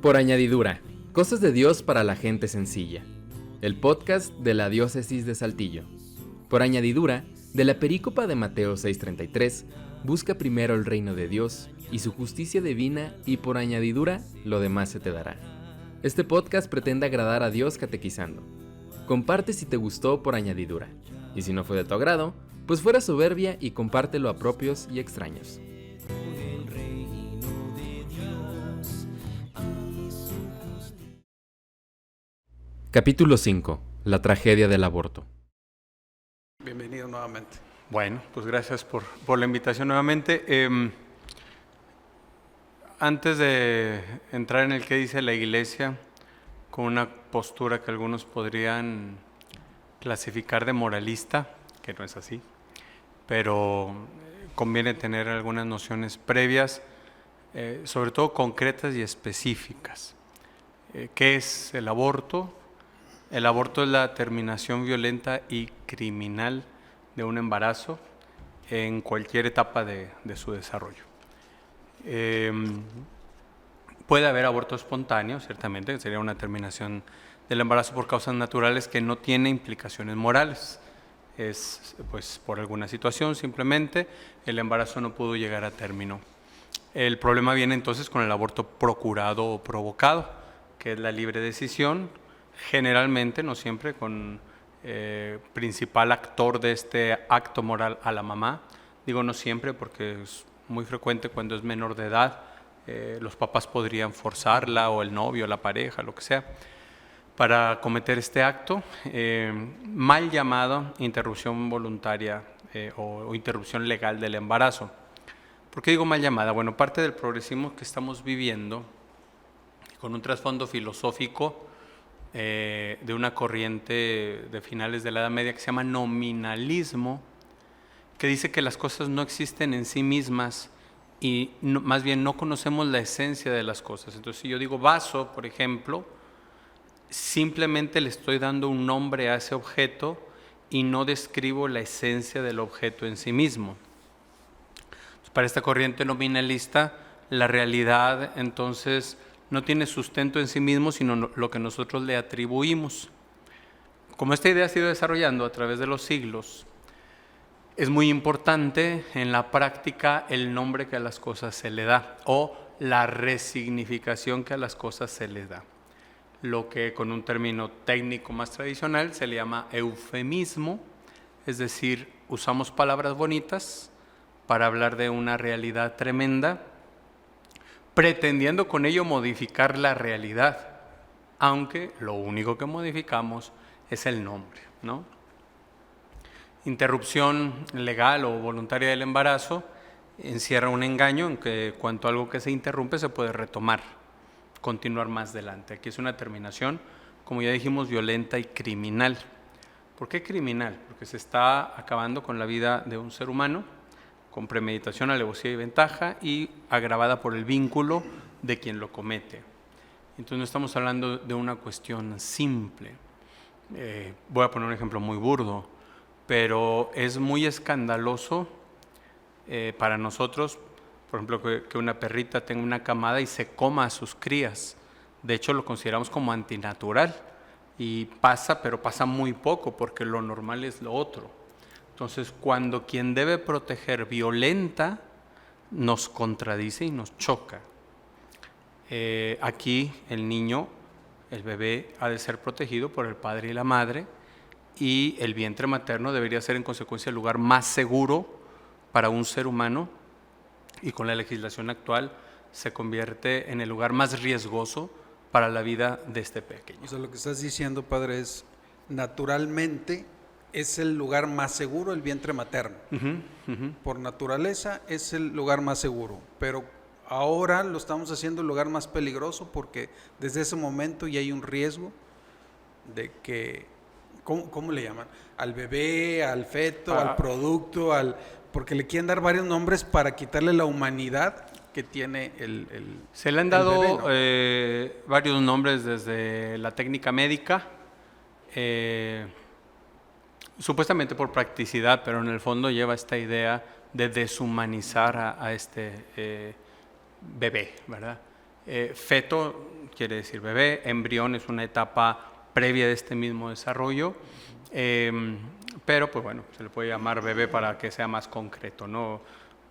Por añadidura, cosas de Dios para la gente sencilla. El podcast de la Diócesis de Saltillo. Por añadidura, de la perícopa de Mateo 6:33, busca primero el reino de Dios y su justicia divina, y por añadidura, lo demás se te dará. Este podcast pretende agradar a Dios catequizando. Comparte si te gustó por añadidura, y si no fue de tu agrado, pues fuera soberbia y compártelo a propios y extraños. Capítulo 5. La tragedia del aborto. Bienvenido nuevamente. Bueno, pues gracias por la invitación nuevamente. Antes de entrar en el que dice la Iglesia, con una postura que algunos podrían clasificar de moralista, que no es así, pero conviene tener algunas nociones previas, sobre todo concretas y específicas. ¿Qué es el aborto? El aborto es la terminación violenta y criminal de un embarazo en cualquier etapa de su desarrollo. Puede haber aborto espontáneo, ciertamente, que sería una terminación del embarazo por causas naturales que no tiene implicaciones morales. Es pues por alguna situación, simplemente el embarazo no pudo llegar a término. El problema viene entonces con el aborto procurado o provocado, que es la libre decisión, generalmente, no siempre, con principal actor de este acto moral a la mamá. Digo no siempre porque es muy frecuente cuando es menor de edad, los papás podrían forzarla, o el novio, la pareja, lo que sea, para cometer este acto, mal llamado interrupción voluntaria o interrupción legal del embarazo. ¿Por qué digo mal llamada? Bueno, parte del progresismo que estamos viviendo, con un trasfondo filosófico de una corriente de finales de la Edad Media que se llama nominalismo, que dice que las cosas no existen en sí mismas y no, más bien no conocemos la esencia de las cosas. Entonces, si yo digo vaso, por ejemplo, simplemente le estoy dando un nombre a ese objeto y no describo la esencia del objeto en sí mismo. Entonces, para esta corriente nominalista, la realidad entonces no tiene sustento en sí mismo, sino lo que nosotros le atribuimos. Como esta idea ha sido desarrollando a través de los siglos, es muy importante en la práctica el nombre que a las cosas se le da o la resignificación que a las cosas se les da. Lo que con un término técnico más tradicional se le llama eufemismo, es decir, usamos palabras bonitas para hablar de una realidad tremenda, pretendiendo con ello modificar la realidad, aunque lo único que modificamos es el nombre, ¿no? Interrupción legal o voluntaria del embarazo encierra un engaño en que cuanto a algo que se interrumpe se puede retomar, continuar más adelante. Aquí es una terminación, como ya dijimos, violenta y criminal. ¿Por qué criminal? Porque se está acabando con la vida de un ser humano, con premeditación, alevosía y ventaja, y agravada por el vínculo de quien lo comete. Entonces no estamos hablando de una cuestión simple. Voy a poner un ejemplo muy burdo, pero es muy escandaloso para nosotros, por ejemplo, que una perrita tenga una camada y se coma a sus crías. De hecho, lo consideramos como antinatural, y pasa, pero pasa muy poco, porque lo normal es lo otro. Entonces, cuando quien debe proteger violenta, nos contradice y nos choca. Aquí el niño, el bebé, ha de ser protegido por el padre y la madre, y el vientre materno debería ser en consecuencia el lugar más seguro para un ser humano, y con la legislación actual se convierte en el lugar más riesgoso para la vida de este pequeño. O sea, lo que estás diciendo, padre, es naturalmente es el lugar más seguro el vientre materno. Por naturaleza es el lugar más seguro, pero ahora lo estamos haciendo el lugar más peligroso, porque desde ese momento ya hay un riesgo de que, ¿cómo le llaman? Al bebé, al feto, al producto, porque le quieren dar varios nombres para quitarle la humanidad que tiene el Se le han dado bebé, ¿no? Varios nombres desde la técnica médica, supuestamente por practicidad, pero en el fondo lleva esta idea de deshumanizar a este bebé, ¿verdad? Feto quiere decir bebé, embrión es una etapa previa de este mismo desarrollo, pero pues bueno, se le puede llamar bebé para que sea más concreto, ¿no?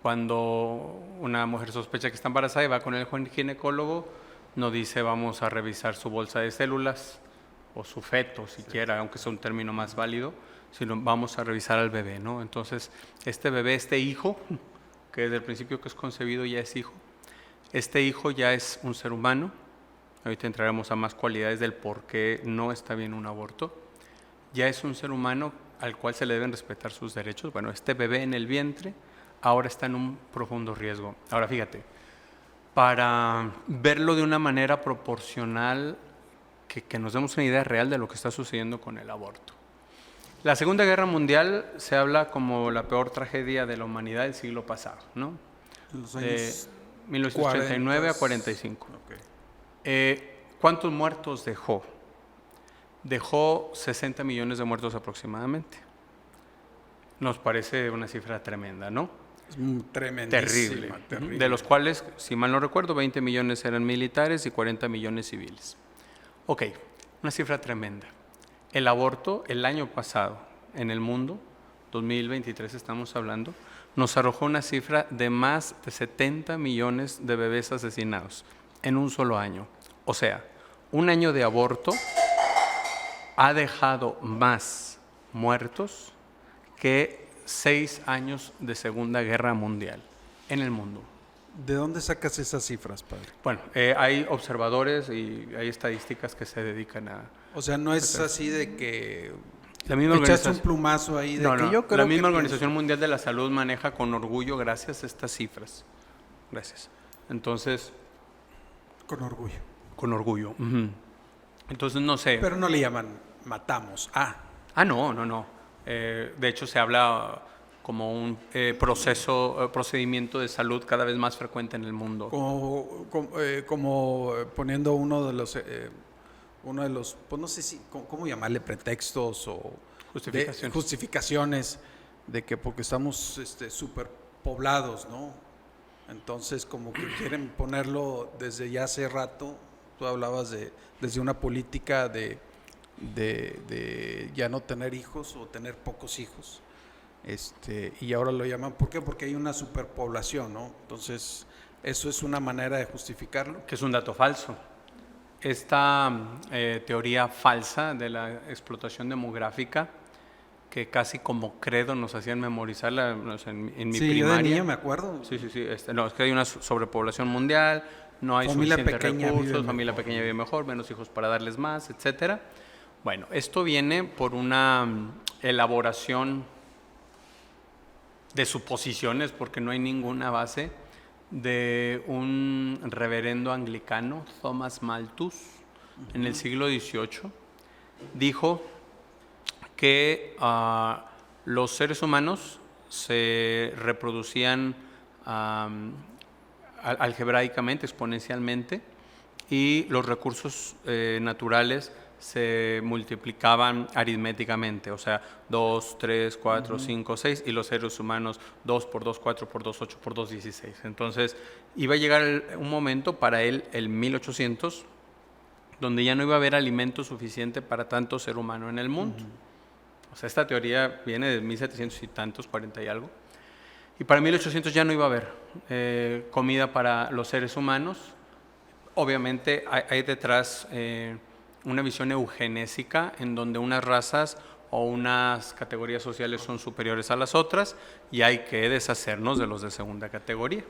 Cuando una mujer sospecha que está embarazada y va con el ginecólogo, no dice vamos a revisar su bolsa de células o su feto siquiera, aunque sea un término más válido, sino vamos a revisar al bebé, ¿no? Entonces, este bebé, este hijo, que desde el principio que es concebido ya es hijo, este hijo ya es un ser humano. Ahorita entraremos a más cualidades del por qué no está bien un aborto. Ya es un ser humano al cual se le deben respetar sus derechos. Bueno, este bebé en el vientre ahora está en un profundo riesgo. Ahora fíjate, para verlo de una manera proporcional, que nos demos una idea real de lo que está sucediendo con el aborto. La Segunda Guerra Mundial se habla como la peor tragedia de la humanidad del siglo pasado, ¿no? Los años 1939 a 45. Okay. ¿Cuántos muertos dejó? Dejó 60 millones de muertos aproximadamente. Nos parece una cifra tremenda, ¿no? Es tremendísima, terrible. De los cuales, si mal no recuerdo, 20 millones eran militares y 40 millones civiles. Ok, una cifra tremenda. El aborto el año pasado en el mundo, 2023 estamos hablando, nos arrojó una cifra de más de 70 millones de bebés asesinados en un solo año. O sea, un año de aborto ha dejado más muertos que 6 años de Segunda Guerra Mundial en el mundo. ¿De dónde sacas esas cifras, padre? Bueno, hay observadores y hay estadísticas que se dedican a... O sea, no es así de que la misma echaste un plumazo ahí de que yo creo la misma que Organización Mundial de la Salud maneja con orgullo gracias a estas cifras. Gracias. Entonces... Con orgullo. Con orgullo. Entonces, no sé... Pero no le llaman matamos. No. De hecho, se habla como un procedimiento de salud cada vez más frecuente en el mundo. Como poniendo uno de los, pues no sé si, ¿cómo llamarle? Pretextos o justificaciones de que porque estamos superpoblados, ¿no? Entonces, como que quieren ponerlo desde ya hace rato. Tú hablabas desde una política de ya no tener hijos o tener pocos hijos. Y ahora lo llaman, ¿por qué? Porque hay una superpoblación, ¿no? Entonces, eso es una manera de justificarlo. Que es un dato falso. Esta teoría falsa de la explotación demográfica, que casi como credo nos hacían memorizarla en mi primaria. Yo de niño me acuerdo. Sí. No, es que hay una sobrepoblación mundial, no hay suficientes recursos, familia pequeña vive mejor, menos hijos para darles más, etcétera. Bueno, esto viene por una elaboración de suposiciones, porque no hay ninguna base, de un reverendo anglicano, Thomas Malthus, en el siglo XVIII, dijo que los seres humanos se reproducían algebraicamente, exponencialmente, y los recursos naturales se multiplicaban aritméticamente, o sea, 2, 3, 4, 5, 6, y los seres humanos 2 por 2, 4 por 2, 8 por 2, 16. Entonces, iba a llegar un momento para él, el 1800, donde ya no iba a haber alimento suficiente para tanto ser humano en el mundo. O sea, esta teoría viene de 1700 y tantos, 40 y algo. Y para 1800 ya no iba a haber comida para los seres humanos. Obviamente hay detrás una visión eugenésica en donde unas razas o unas categorías sociales son superiores a las otras y hay que deshacernos de los de segunda categoría.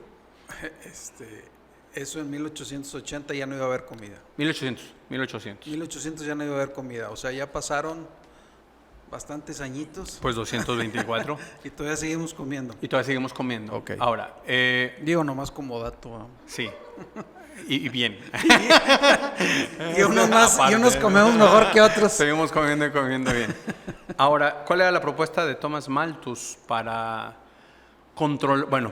Eso en 1880 ya no iba a haber comida. 1800 ya no iba a haber comida, o sea, ya pasaron bastantes añitos. Pues 224. Y todavía seguimos comiendo. Okay. Ahora, digo nomás como dato. Sí. Y bien. y unos comemos mejor que otros. Seguimos comiendo y comiendo bien. Ahora, ¿cuál era la propuesta de Thomas Malthus para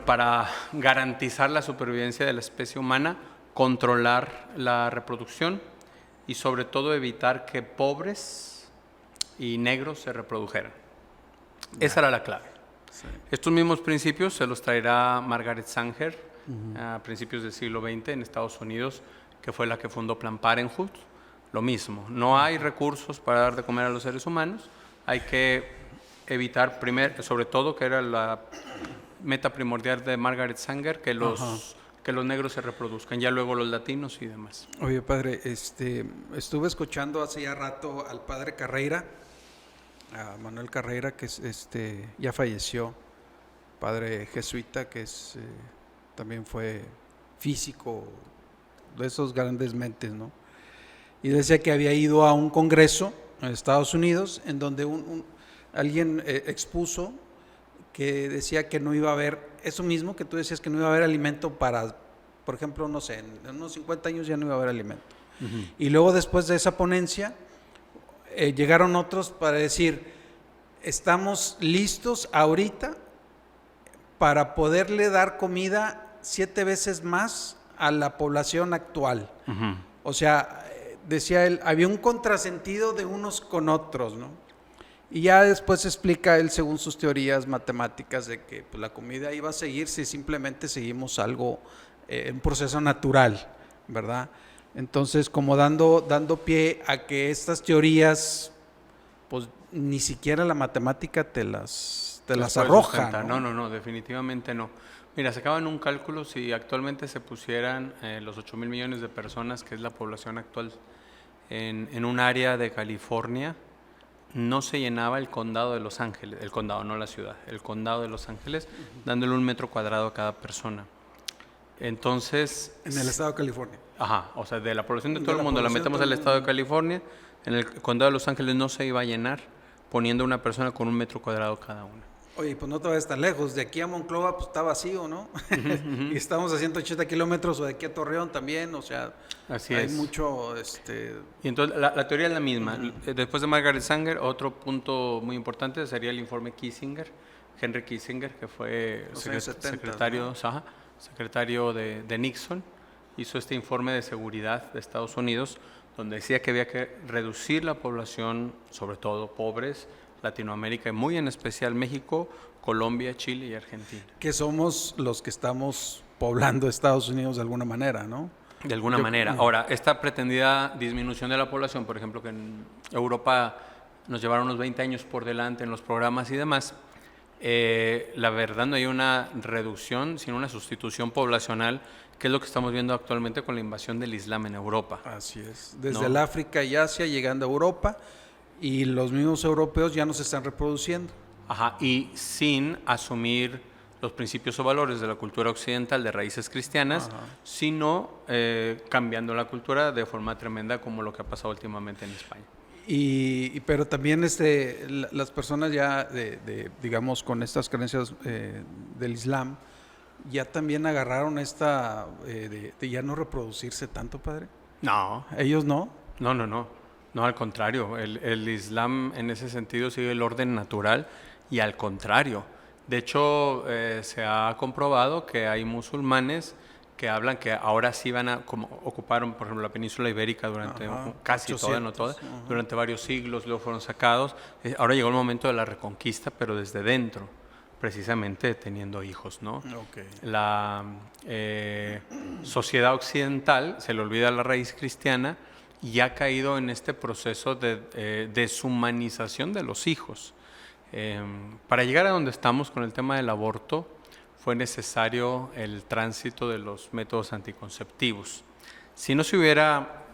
para garantizar la supervivencia de la especie humana, controlar la reproducción y sobre todo evitar que pobres y negros se reprodujeran? Esa era la clave. Sí. Estos mismos principios se los traerá Margaret Sanger a principios del siglo XX en Estados Unidos, que fue la que fundó Planned Parenthood. Lo mismo, no hay recursos para dar de comer a los seres humanos, hay que evitar primero, sobre todo, que era la meta primordial de Margaret Sanger, que los negros se reproduzcan, ya luego los latinos y demás. Oye, padre, estuve escuchando hace ya rato al padre Carreira, a Manuel Carreira, que ya falleció, padre jesuita, que también fue físico, de esos grandes mentes, ¿no? Y decía que había ido a un congreso en Estados Unidos, en donde alguien expuso que decía que no iba a haber, eso mismo que tú decías, que no iba a haber alimento para, por ejemplo, no sé, en unos 50 años ya no iba a haber alimento. Y luego, después de esa ponencia, llegaron otros para decir, estamos listos ahorita para poderle dar comida 7 veces más a la población actual. O sea, decía él, había un contrasentido de unos con otros, ¿no? Y ya después explica él, según sus teorías matemáticas, de que pues, la comida iba a seguir si simplemente seguimos algo, un proceso natural, ¿verdad? Entonces, como dando pie a que estas teorías, pues ni siquiera la matemática te las arroja, ¿no? No, definitivamente no. Mira, sacaban un cálculo, si actualmente se pusieran los 8,000 millones de personas, que es la población actual, en un área de California, no se llenaba el condado de Los Ángeles, el condado, no la ciudad, el condado de Los Ángeles, dándole 1 metro cuadrado a cada persona. Entonces... En el estado de California. Ajá, o sea, de la población de todo el mundo la metemos al estado de California, en el condado de Los Ángeles no se iba a llenar, poniendo una persona con 1 metro cuadrado cada una. Oye, pues no te vayas tan lejos, de aquí a Monclova pues está vacío, ¿no? Y estamos a 180 kilómetros, o de aquí a Torreón también, o sea, así hay es. mucho... Y entonces la teoría es la misma. Después de Margaret Sanger, otro punto muy importante sería el informe Kissinger, Henry Kissinger, que fue secretario, ¿no? Secretario de Nixon, hizo este informe de seguridad de Estados Unidos, donde decía que había que reducir la población, sobre todo pobres, Latinoamérica y muy en especial México, Colombia, Chile y Argentina. Que somos los que estamos poblando Estados Unidos de alguna manera, ¿no? De alguna manera. Ahora, esta pretendida disminución de la población, por ejemplo, que en Europa nos llevaron unos 20 años por delante en los programas y demás, la verdad no hay una reducción, sino una sustitución poblacional, que es lo que estamos viendo actualmente con la invasión del Islam en Europa. Así es. Desde el África y Asia llegando a Europa, y los mismos europeos ya no se están reproduciendo. Ajá, y sin asumir los principios o valores de la cultura occidental de raíces cristianas, sino cambiando la cultura de forma tremenda, como lo que ha pasado últimamente en España. Pero también las personas ya, digamos, con estas creencias del Islam, ya también agarraron esta de ya no reproducirse tanto, padre. No. ¿Ellos no? No, al contrario, el Islam en ese sentido sigue el orden natural y al contrario. De hecho, se ha comprobado que hay musulmanes que hablan que ahora sí como ocuparon, por ejemplo, la península ibérica durante casi 800, toda, no toda, durante varios siglos, luego fueron sacados. Ahora llegó el momento de la reconquista, pero desde dentro, precisamente teniendo hijos, ¿no? Okay. La sociedad occidental, se le olvida la raíz cristiana, y ha caído en este proceso de deshumanización de los hijos. Para llegar a donde estamos con el tema del aborto, fue necesario el tránsito de los métodos anticonceptivos. Si no se hubiera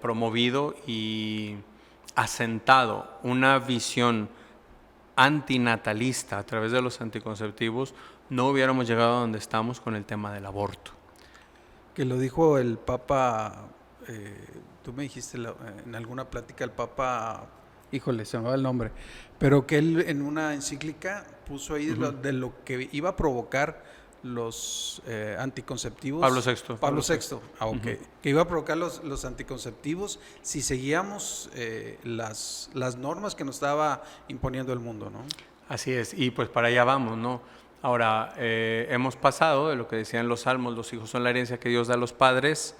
promovido y asentado una visión antinatalista a través de los anticonceptivos, no hubiéramos llegado a donde estamos con el tema del aborto. Que lo dijo el Papa... tú me dijiste en alguna plática el Papa, híjole, se me va el nombre, pero que él en una encíclica puso ahí de lo que iba a provocar los anticonceptivos. Pablo VI. Que iba a provocar los anticonceptivos si seguíamos las normas que nos estaba imponiendo el mundo, ¿no? Así es, y pues para allá vamos, ¿no? Ahora, hemos pasado de lo que decían los salmos, los hijos son la herencia que Dios da a los padres,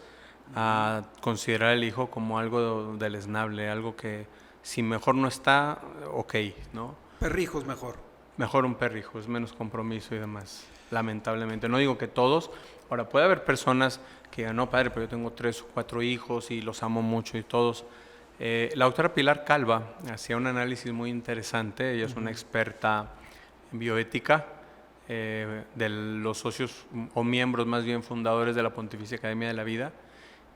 a considerar el hijo como algo deleznable, algo que si mejor no está, ok, ¿no? Perrijos mejor. Mejor un perrijo, es menos compromiso y demás, lamentablemente. No digo que todos, Ahora, puede haber personas que digan, no, padre, pero yo tengo 3 o 4 hijos y los amo mucho y todos. La doctora Pilar Calva hacía un análisis muy interesante. Ella es una experta en bioética, de los socios o miembros más bien fundadores de la Pontificia Academia de la Vida,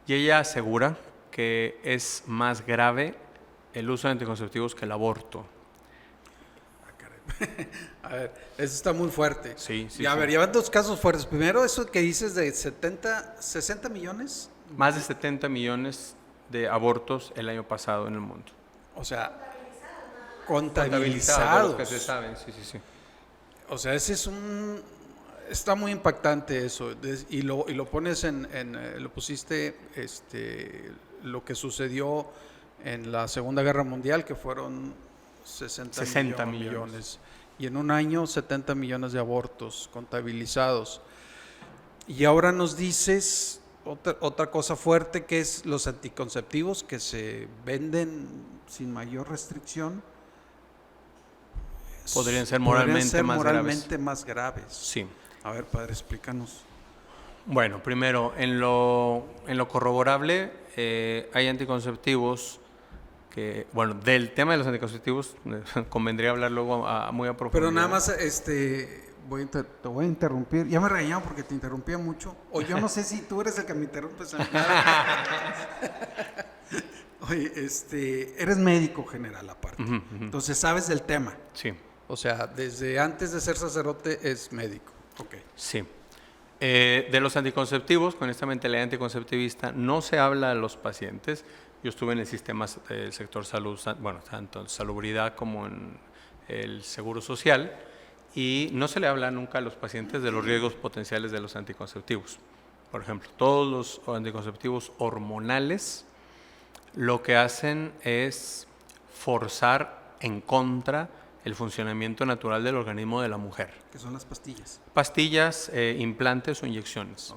y ella asegura que es más grave el uso de anticonceptivos que el aborto. A ver, eso está muy fuerte. Sí, sí. Y a ver, llevan 2 casos fuertes. Primero, eso que dices de 60 millones. Más de 70 millones de abortos el año pasado en el mundo. O sea, De contabilizados. los que se saben, sí. O sea, ese es está muy impactante eso. Y lo pones lo pusiste, lo que sucedió en la Segunda Guerra Mundial, que fueron 60 millones. Y en un año 70 millones de abortos contabilizados. Y ahora nos dices otra cosa fuerte, que es los anticonceptivos que se venden sin mayor restricción. Podrían ser moralmente más graves. Sí. A ver, padre, explícanos. Bueno, primero, en lo corroborable, hay anticonceptivos que, bueno, del tema de los anticonceptivos convendría hablar luego muy a profundidad. Pero nada más, te voy a interrumpir. Ya me regañaron porque te interrumpía mucho. O yo no sé si tú eres el que me interrumpes. Oye, eres médico general aparte. Entonces sabes del tema. Sí. O sea, desde antes de ser sacerdote es médico. Ok. Sí. De los anticonceptivos, con esta mentalidad anticonceptivista, no se habla a los pacientes. Yo estuve en el sistema del sector salud, bueno, tanto en salubridad como en el seguro social, y no se le habla nunca a los pacientes de los riesgos potenciales de los anticonceptivos. Por ejemplo, todos los anticonceptivos hormonales lo que hacen es forzar en contra el funcionamiento natural del organismo de la mujer. ¿Qué son las pastillas? Pastillas, implantes o inyecciones.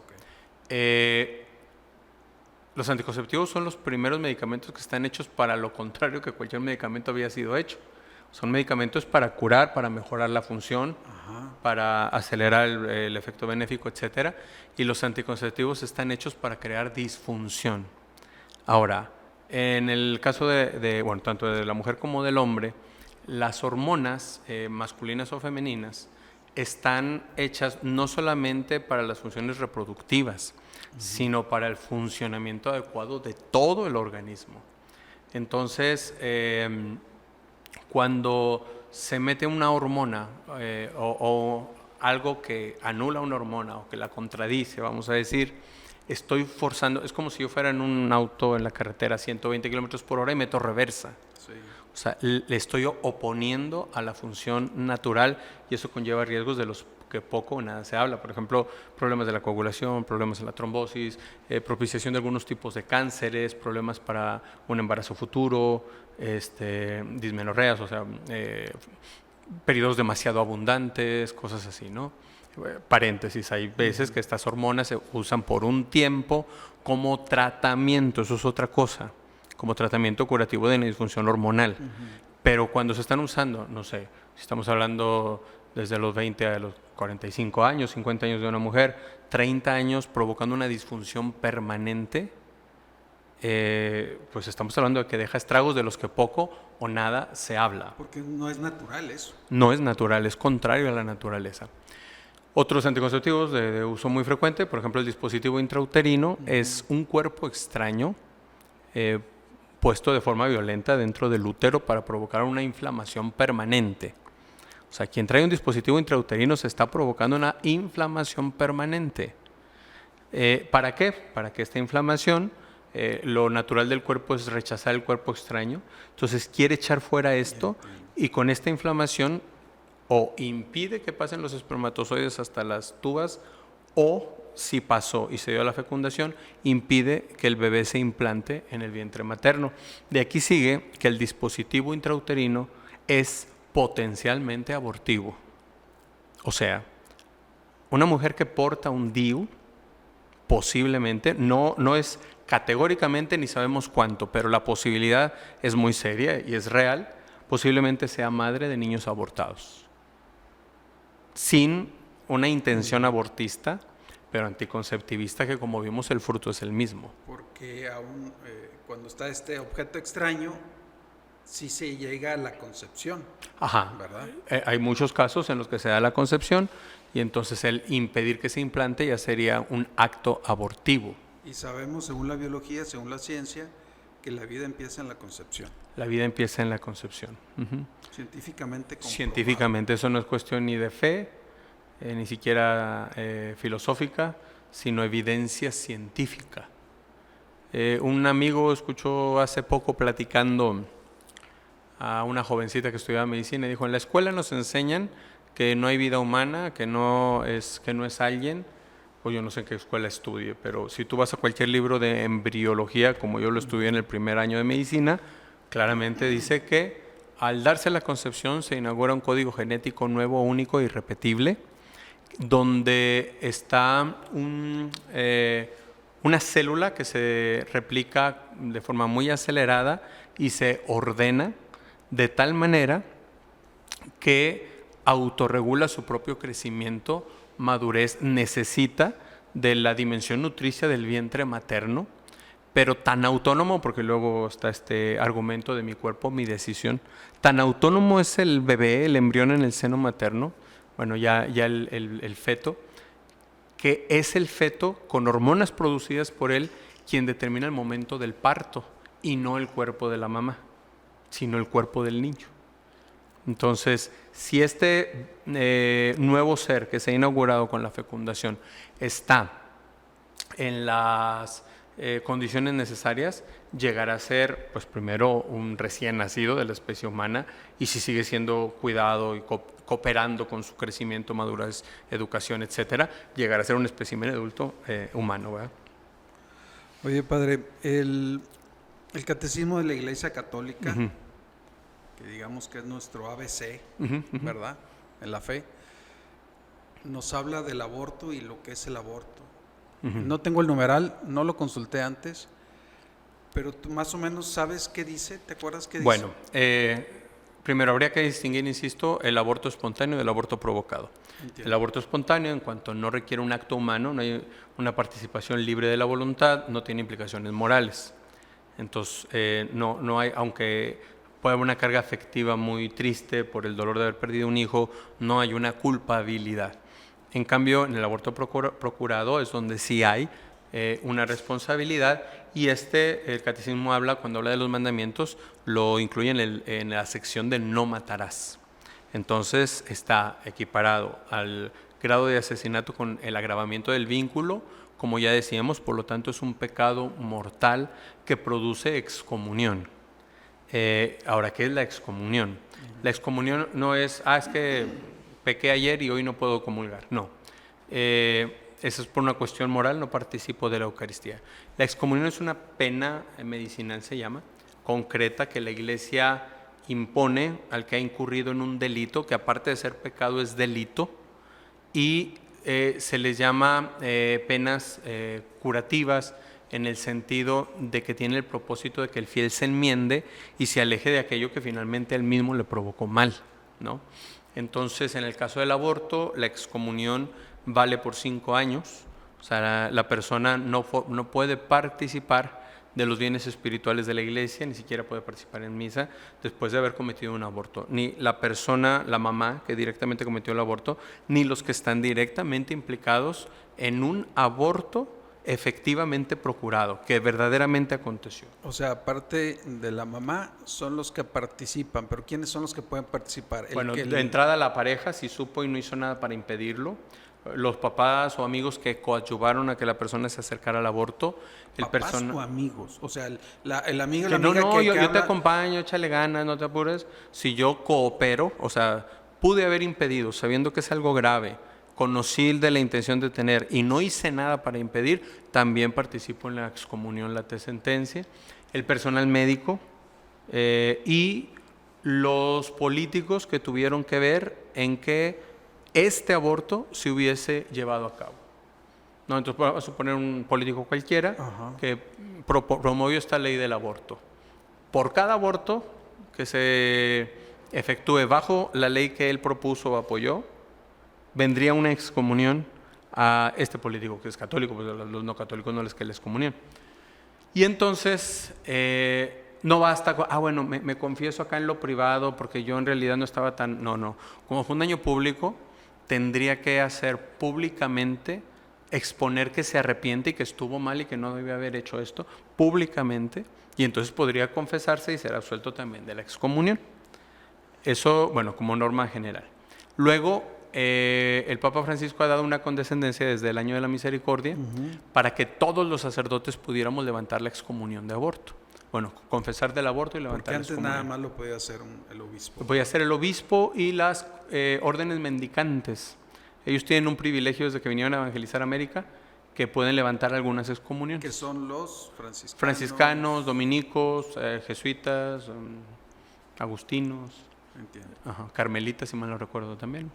Okay. Los anticonceptivos son los primeros medicamentos que están hechos para lo contrario que cualquier medicamento había sido hecho. Son medicamentos para curar, para mejorar la función, para acelerar el efecto benéfico, etc. Y los anticonceptivos están hechos para crear disfunción. Ahora, en el caso bueno, tanto de la mujer como del hombre, las hormonas masculinas o femeninas están hechas no solamente para las funciones reproductivas, sino para el funcionamiento adecuado de todo el organismo. Entonces, cuando se mete una hormona o algo que anula una hormona o que la contradice, vamos a decir, estoy forzando, es como si yo fuera en un auto en la carretera a 120 kilómetros por hora y meto reversa. Sí. O sea, le estoy oponiendo a la función natural y eso conlleva riesgos de los que poco o nada se habla. Por ejemplo, problemas de la coagulación, problemas en la trombosis, propiciación de algunos tipos de cánceres, problemas para un embarazo futuro, dismenorreas, o sea, periodos demasiado abundantes, cosas así, ¿no? Paréntesis, hay veces que estas hormonas se usan por un tiempo como tratamiento, eso es otra cosa, como tratamiento curativo de la disfunción hormonal. Pero cuando se están usando, no sé, si estamos hablando desde los 20 a los 45 años, 50 años de una mujer, 30 años provocando una disfunción permanente, pues estamos hablando de que deja estragos de los que poco o nada se habla. Porque no es natural eso. No es natural, es contrario a la naturaleza. Otros anticonceptivos de uso muy frecuente, por ejemplo el dispositivo intrauterino, es un cuerpo extraño puesto de forma violenta dentro del útero para provocar una inflamación permanente. O sea, quien trae un dispositivo intrauterino se está provocando una inflamación permanente. ¿Para qué? Para que esta inflamación, lo natural del cuerpo es rechazar el cuerpo extraño, entonces quiere echar fuera esto y con esta inflamación o impide que pasen los espermatozoides hasta las tubas o, si pasó y se dio la fecundación, impide que el bebé se implante en el vientre materno. De aquí sigue que el dispositivo intrauterino es potencialmente abortivo. O sea, una mujer que porta un DIU, posiblemente, no es categóricamente ni sabemos cuánto, pero la posibilidad es muy seria y es real, posiblemente sea madre de niños abortados. Sin una intención abortista, pero anticonceptivista que, como vimos, el fruto es el mismo. Porque aún cuando está este objeto extraño, sí se llega a la concepción. Ajá. ¿Verdad? Hay muchos casos en los que se da la concepción y entonces el impedir que se implante ya sería un acto abortivo. Y sabemos, según la biología, según la ciencia, que la vida empieza en la concepción. La vida empieza en la concepción. Científicamente comprobado. Científicamente, eso no es cuestión ni de fe, ni siquiera filosófica, sino evidencia científica. Un amigo escuchó hace poco platicando a una jovencita que estudiaba medicina y dijo: en la escuela nos enseñan que no hay vida humana, que no es alguien. Pues yo no sé en qué escuela estudie, pero si tú vas a cualquier libro de embriología, como yo lo estudié en el primer año de medicina, claramente dice que al darse la concepción se inaugura un código genético nuevo, único e irrepetible, donde está una célula que se replica de forma muy acelerada y se ordena de tal manera que autorregula su propio crecimiento, madurez, necesita de la dimensión nutricia del vientre materno, pero tan autónomo, porque luego está este argumento de mi cuerpo, mi decisión, tan autónomo es el bebé, el embrión en el seno materno, bueno, ya el feto, que es el feto con hormonas producidas por él quien determina el momento del parto, y no el cuerpo de la mamá, sino el cuerpo del niño. Entonces, si este nuevo ser que se ha inaugurado con la fecundación está en las condiciones necesarias, llegará a ser, pues primero, un recién nacido de la especie humana, y si sigue siendo cuidado y cooperando con su crecimiento, madurez, educación, etcétera, llegará a ser un espécimen adulto humano, ¿verdad? Oye, padre, el catecismo de la Iglesia Católica, que digamos que es nuestro ABC, ¿verdad?, en la fe, nos habla del aborto y lo que es el aborto. No tengo el numeral, no lo consulté antes, pero tú más o menos sabes qué dice, ¿te acuerdas qué dice? Bueno, primero habría que distinguir, insisto, el aborto espontáneo del aborto provocado. Entiendo. El aborto espontáneo, en cuanto no requiere un acto humano, no hay una participación libre de la voluntad, no tiene implicaciones morales. Entonces, no hay, aunque puede haber una carga afectiva muy triste por el dolor de haber perdido un hijo, no hay una culpabilidad. En cambio, en el aborto procurado es donde sí hay una responsabilidad, y el catecismo habla, cuando habla de los mandamientos, lo incluye en la sección de no matarás. Entonces está equiparado al grado de asesinato con el agravamiento del vínculo, como ya decíamos, por lo tanto es un pecado mortal que produce excomunión. Ahora, ¿qué es la excomunión? La excomunión no es, es que pequé ayer y hoy no puedo comulgar. No. Eso es por una cuestión moral, no participo de la Eucaristía. La excomunión es una pena medicinal, se llama, concreta, que la Iglesia impone al que ha incurrido en un delito, que aparte de ser pecado es delito, y se les llama penas curativas, en el sentido de que tiene el propósito de que el fiel se enmiende y se aleje de aquello que finalmente él mismo le provocó mal, ¿no? Entonces, en el caso del aborto, la excomunión vale por 5 años, o sea, la persona no puede participar de los bienes espirituales de la Iglesia, ni siquiera puede participar en misa después de haber cometido un aborto. Ni la persona, la mamá que directamente cometió el aborto, ni los que están directamente implicados en un aborto efectivamente procurado, que verdaderamente aconteció. O sea, aparte de la mamá, son los que participan, pero ¿quiénes son los que pueden participar? Bueno, de entrada la pareja, si supo y no hizo nada para impedirlo, los papás o amigos que coadyuvaron a que la persona se acercara al aborto, ¿Papás o amigos? O sea, el amigo, la amiga yo te acompaño, échale ganas, no te apures. Si yo coopero, o sea, pude haber impedido, sabiendo que es algo grave, conocí de la intención de tener y no hice nada para impedir, también participo en la excomunión, la sentencia. El personal médico y los políticos que tuvieron que ver en que este aborto se hubiese llevado a cabo. No, entonces vamos a suponer un político cualquiera que promovió esta ley del aborto. Por cada aborto que se efectúe bajo la ley que él propuso o apoyó, vendría una excomunión a este político que es católico, pues a los no católicos no les que les comunión. Y entonces no basta con, bueno, me confieso acá en lo privado porque yo en realidad no estaba tan... No. Como fue un daño público, tendría que hacer públicamente, exponer que se arrepiente y que estuvo mal y que no debía haber hecho esto públicamente, y entonces podría confesarse y ser absuelto también de la excomunión. Eso, bueno, como norma general. Luego, el Papa Francisco ha dado una condescendencia desde el año de la misericordia para que todos los sacerdotes pudiéramos levantar la excomunión de aborto. Bueno, confesar del aborto y levantar la excomunión. Porque antes nada más lo podía hacer el obispo. Lo podía hacer el obispo y las órdenes mendicantes. Ellos tienen un privilegio desde que vinieron a evangelizar América, que pueden levantar algunas excomuniones. Que son los franciscanos. Franciscanos, dominicos, jesuitas, agustinos. Entiendo. Carmelitas, si mal no recuerdo también.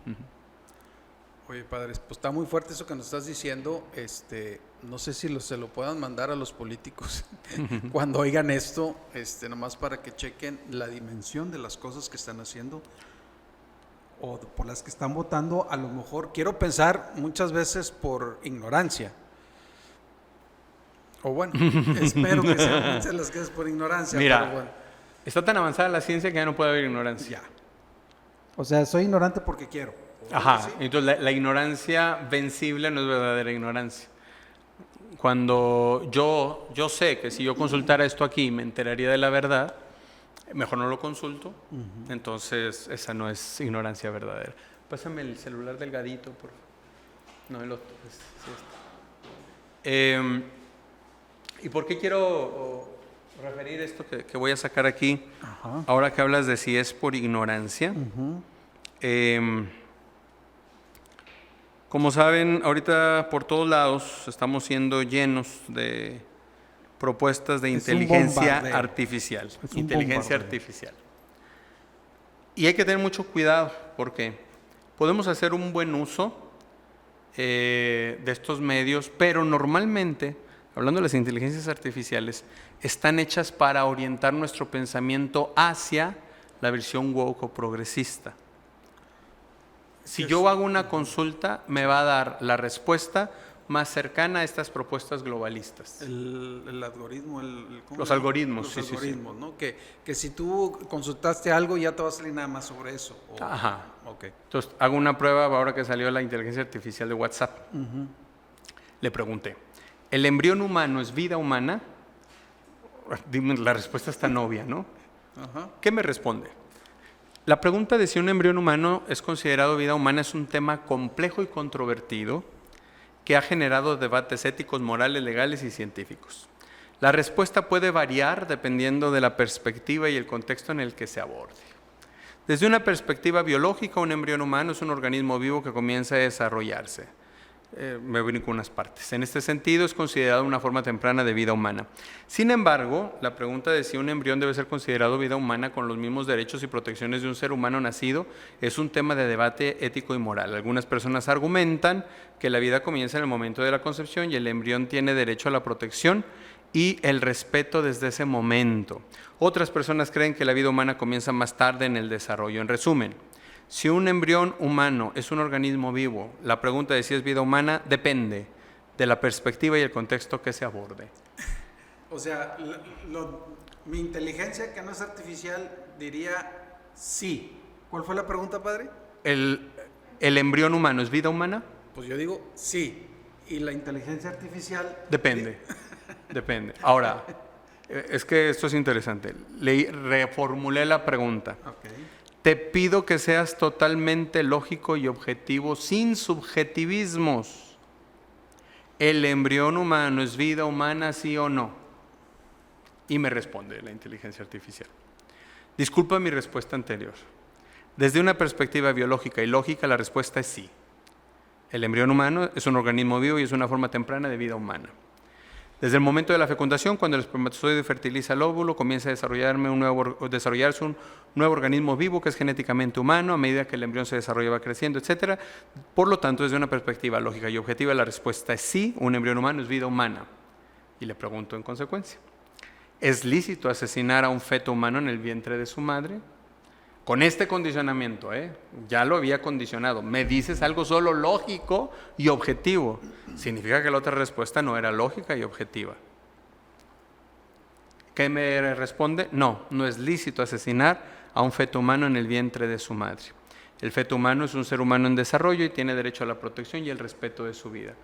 Oye, padre, pues está muy fuerte eso que nos estás diciendo. No sé si se lo puedan mandar a los políticos cuando oigan esto, nomás para que chequen la dimensión de las cosas que están haciendo o por las que están votando. A lo mejor, quiero pensar muchas veces por ignorancia. O bueno, espero que sean muchas las que es por ignorancia. Mira, pero bueno. Está tan avanzada la ciencia que ya no puede haber ignorancia. Ya. O sea, soy ignorante porque quiero. Ajá, ¿Sí? entonces la ignorancia vencible no es verdadera ignorancia. Cuando yo sé que si yo consultara esto aquí me enteraría de la verdad, mejor no lo consulto, entonces esa no es ignorancia verdadera. Pásame el celular delgadito, por favor. No, el otro. ¿Y por qué quiero referir esto que voy a sacar aquí? Ajá. Ahora que hablas de si es por ignorancia. Como saben, ahorita por todos lados estamos siendo llenos de propuestas de inteligencia artificial. Inteligencia artificial. Y hay que tener mucho cuidado porque podemos hacer un buen uso de estos medios, pero normalmente, hablando de las inteligencias artificiales, están hechas para orientar nuestro pensamiento hacia la versión woke o progresista. Si yo hago una consulta, me va a dar la respuesta más cercana a estas propuestas globalistas. El algoritmo, los algoritmos, los algoritmos, ¿no? Que si tú consultaste algo ya te va a salir nada más sobre eso. Ajá. Okay. Entonces, hago una prueba ahora que salió la inteligencia artificial de WhatsApp. Le pregunté, ¿el embrión humano es vida humana? Dime, la respuesta es tan obvia, ¿no? Ajá. ¿Qué me responde? La pregunta de si un embrión humano es considerado vida humana es un tema complejo y controvertido que ha generado debates éticos, morales, legales y científicos. La respuesta puede variar dependiendo de la perspectiva y el contexto en el que se aborde. Desde una perspectiva biológica, un embrión humano es un organismo vivo que comienza a desarrollarse. Me brinco unas partes. En este sentido, es considerado una forma temprana de vida humana. Sin embargo, la pregunta de si un embrión debe ser considerado vida humana con los mismos derechos y protecciones de un ser humano nacido es un tema de debate ético y moral. Algunas personas argumentan que la vida comienza en el momento de la concepción y el embrión tiene derecho a la protección y el respeto desde ese momento. Otras personas creen que la vida humana comienza más tarde en el desarrollo. En resumen, si un embrión humano es un organismo vivo, la pregunta de si es vida humana depende de la perspectiva y el contexto que se aborde. O sea, mi inteligencia, que no es artificial, diría sí. ¿Cuál fue la pregunta, padre? ¿El embrión humano es vida humana? Pues yo digo sí. ¿Y la inteligencia artificial? Depende. Depende. Ahora, es que esto es interesante. Reformulé la pregunta. Okay. Te pido que seas totalmente lógico y objetivo, sin subjetivismos. ¿El embrión humano es vida humana, sí o no? Y me responde la inteligencia artificial. Disculpa mi respuesta anterior. Desde una perspectiva biológica y lógica, la respuesta es sí. El embrión humano es un organismo vivo y es una forma temprana de vida humana. Desde el momento de la fecundación, cuando el espermatozoide fertiliza el óvulo, comienza a desarrollarse un nuevo organismo vivo que es genéticamente humano a medida que el embrión se desarrolla, va creciendo, etc. Por lo tanto, desde una perspectiva lógica y objetiva, la respuesta es sí, un embrión humano es vida humana. Y le pregunto en consecuencia, ¿es lícito asesinar a un feto humano en el vientre de su madre? con este condicionamiento, ya lo había condicionado. Me dices algo solo lógico y objetivo. Significa que la otra respuesta no era lógica y objetiva. ¿Qué me responde? No es lícito asesinar a un feto humano en el vientre de su madre. El feto humano es un ser humano en desarrollo y tiene derecho a la protección y el respeto de su vida.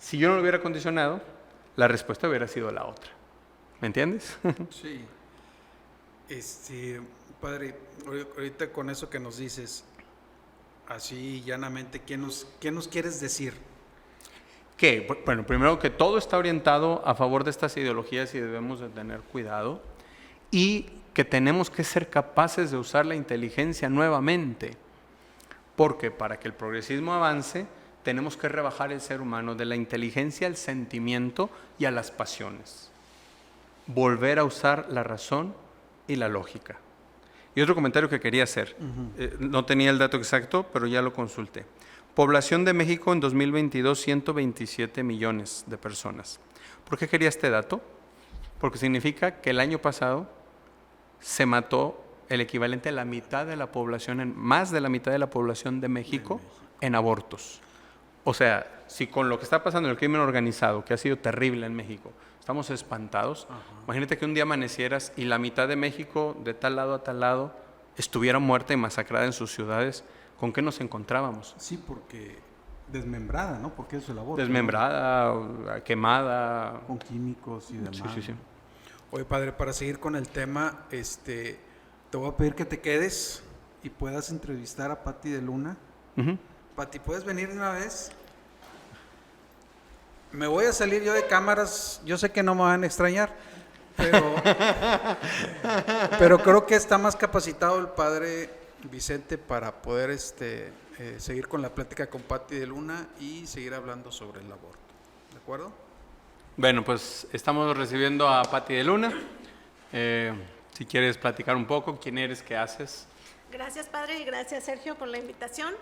Si yo no lo hubiera condicionado, la respuesta hubiera sido la otra. ¿Me entiendes? Sí. Padre, ahorita con eso que nos dices, así llanamente, ¿qué nos quieres decir? Que, bueno, primero que todo está orientado a favor de estas ideologías y debemos de tener cuidado, y que tenemos que ser capaces de usar la inteligencia nuevamente, porque para que el progresismo avance tenemos que rebajar el ser humano de la inteligencia al sentimiento y a las pasiones, volver a usar la razón y la lógica. Y otro comentario que quería hacer, no tenía el dato exacto, pero ya lo consulté. Población de México en 2022, 127 millones de personas. ¿Por qué quería este dato? Porque significa que el año pasado se mató el equivalente a la mitad de la población, más de la mitad de la población de México en abortos. O sea, si con lo que está pasando en el crimen organizado, que ha sido terrible en México, estamos espantados, imagínate que un día amanecieras y la mitad de México, de tal lado a tal lado, estuviera muerta y masacrada en sus ciudades. ¿Con qué nos encontrábamos? Sí, porque desmembrada, ¿no? Porque eso es el aborto. Desmembrada, ¿no? Quemada. Con químicos y demás. Sí. Oye, padre, para seguir con el tema, te voy a pedir que te quedes y puedas entrevistar a Pati de Luna. Pati, ¿puedes venir de una vez? Me voy a salir yo de cámaras, yo sé que no me van a extrañar, pero creo que está más capacitado el padre Vicente para poder seguir con la plática con Pati de Luna y seguir hablando sobre el aborto. ¿De acuerdo? Bueno, pues estamos recibiendo a Pati de Luna. Si quieres platicar un poco, ¿quién eres? ¿Qué haces? Gracias, padre, y gracias, Sergio, por la invitación.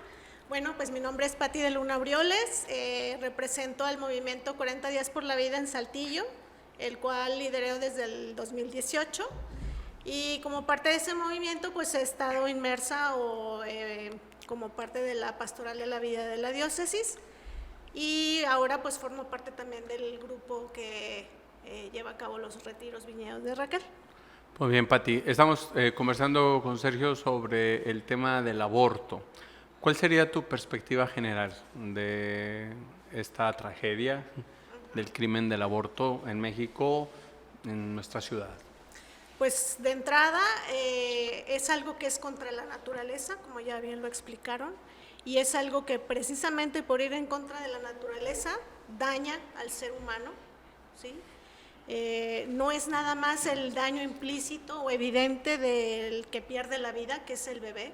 Bueno, pues mi nombre es Pati de Luna Brioles, represento al movimiento 40 Días por la Vida en Saltillo, el cual lideré desde el 2018. Y como parte de ese movimiento, pues he estado inmersa como parte de la pastoral de la vida de la diócesis, y ahora pues formo parte también del grupo que lleva a cabo los retiros viñedos de Raquel. Pues bien, Pati, estamos conversando con Sergio sobre el tema del aborto. ¿Cuál sería tu perspectiva general de esta tragedia del crimen del aborto en México, en nuestra ciudad? Pues de entrada es algo que es contra la naturaleza, como ya bien lo explicaron, y es algo que precisamente por ir en contra de la naturaleza daña al ser humano, ¿sí? No es nada más el daño implícito o evidente del que pierde la vida, que es el bebé,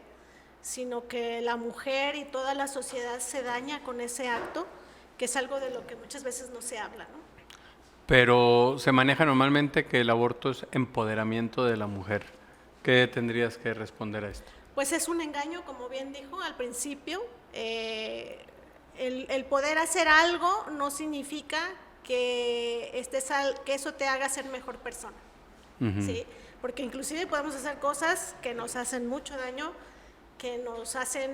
sino que la mujer y toda la sociedad se daña con ese acto, que es algo de lo que muchas veces no se habla, ¿no? Pero se maneja normalmente que el aborto es empoderamiento de la mujer. ¿Qué tendrías que responder a esto? Pues es un engaño, como bien dijo al principio. El poder hacer algo no significa que eso te haga ser mejor persona, ¿sí? Porque inclusive podemos hacer cosas que nos hacen mucho daño, que nos hacen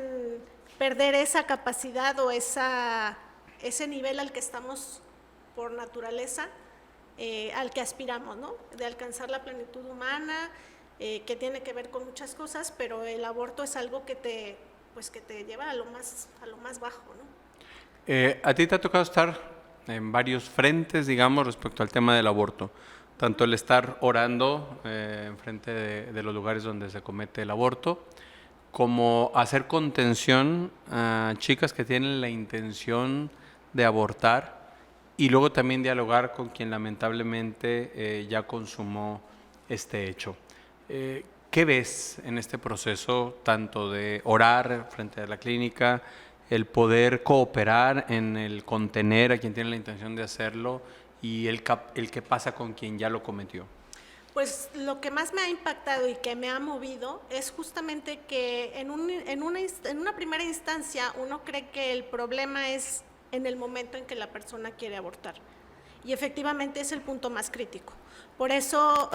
perder esa capacidad o ese nivel al que estamos por naturaleza, al que aspiramos, ¿no? De alcanzar la plenitud humana, que tiene que ver con muchas cosas, pero el aborto es algo que te lleva a lo más bajo, ¿no? A ti te ha tocado estar en varios frentes, digamos, respecto al tema del aborto. Tanto el estar orando en frente de los lugares donde se comete el aborto, como hacer contención a chicas que tienen la intención de abortar, y luego también dialogar con quien lamentablemente ya consumó este hecho. ¿Qué ves en este proceso, tanto de orar frente a la clínica, el poder cooperar en el contener a quien tiene la intención de hacerlo, y el que pasa con quien ya lo cometió? Pues lo que más me ha impactado y que me ha movido es justamente que en una primera instancia uno cree que el problema es en el momento en que la persona quiere abortar. Y efectivamente es el punto más crítico. Por eso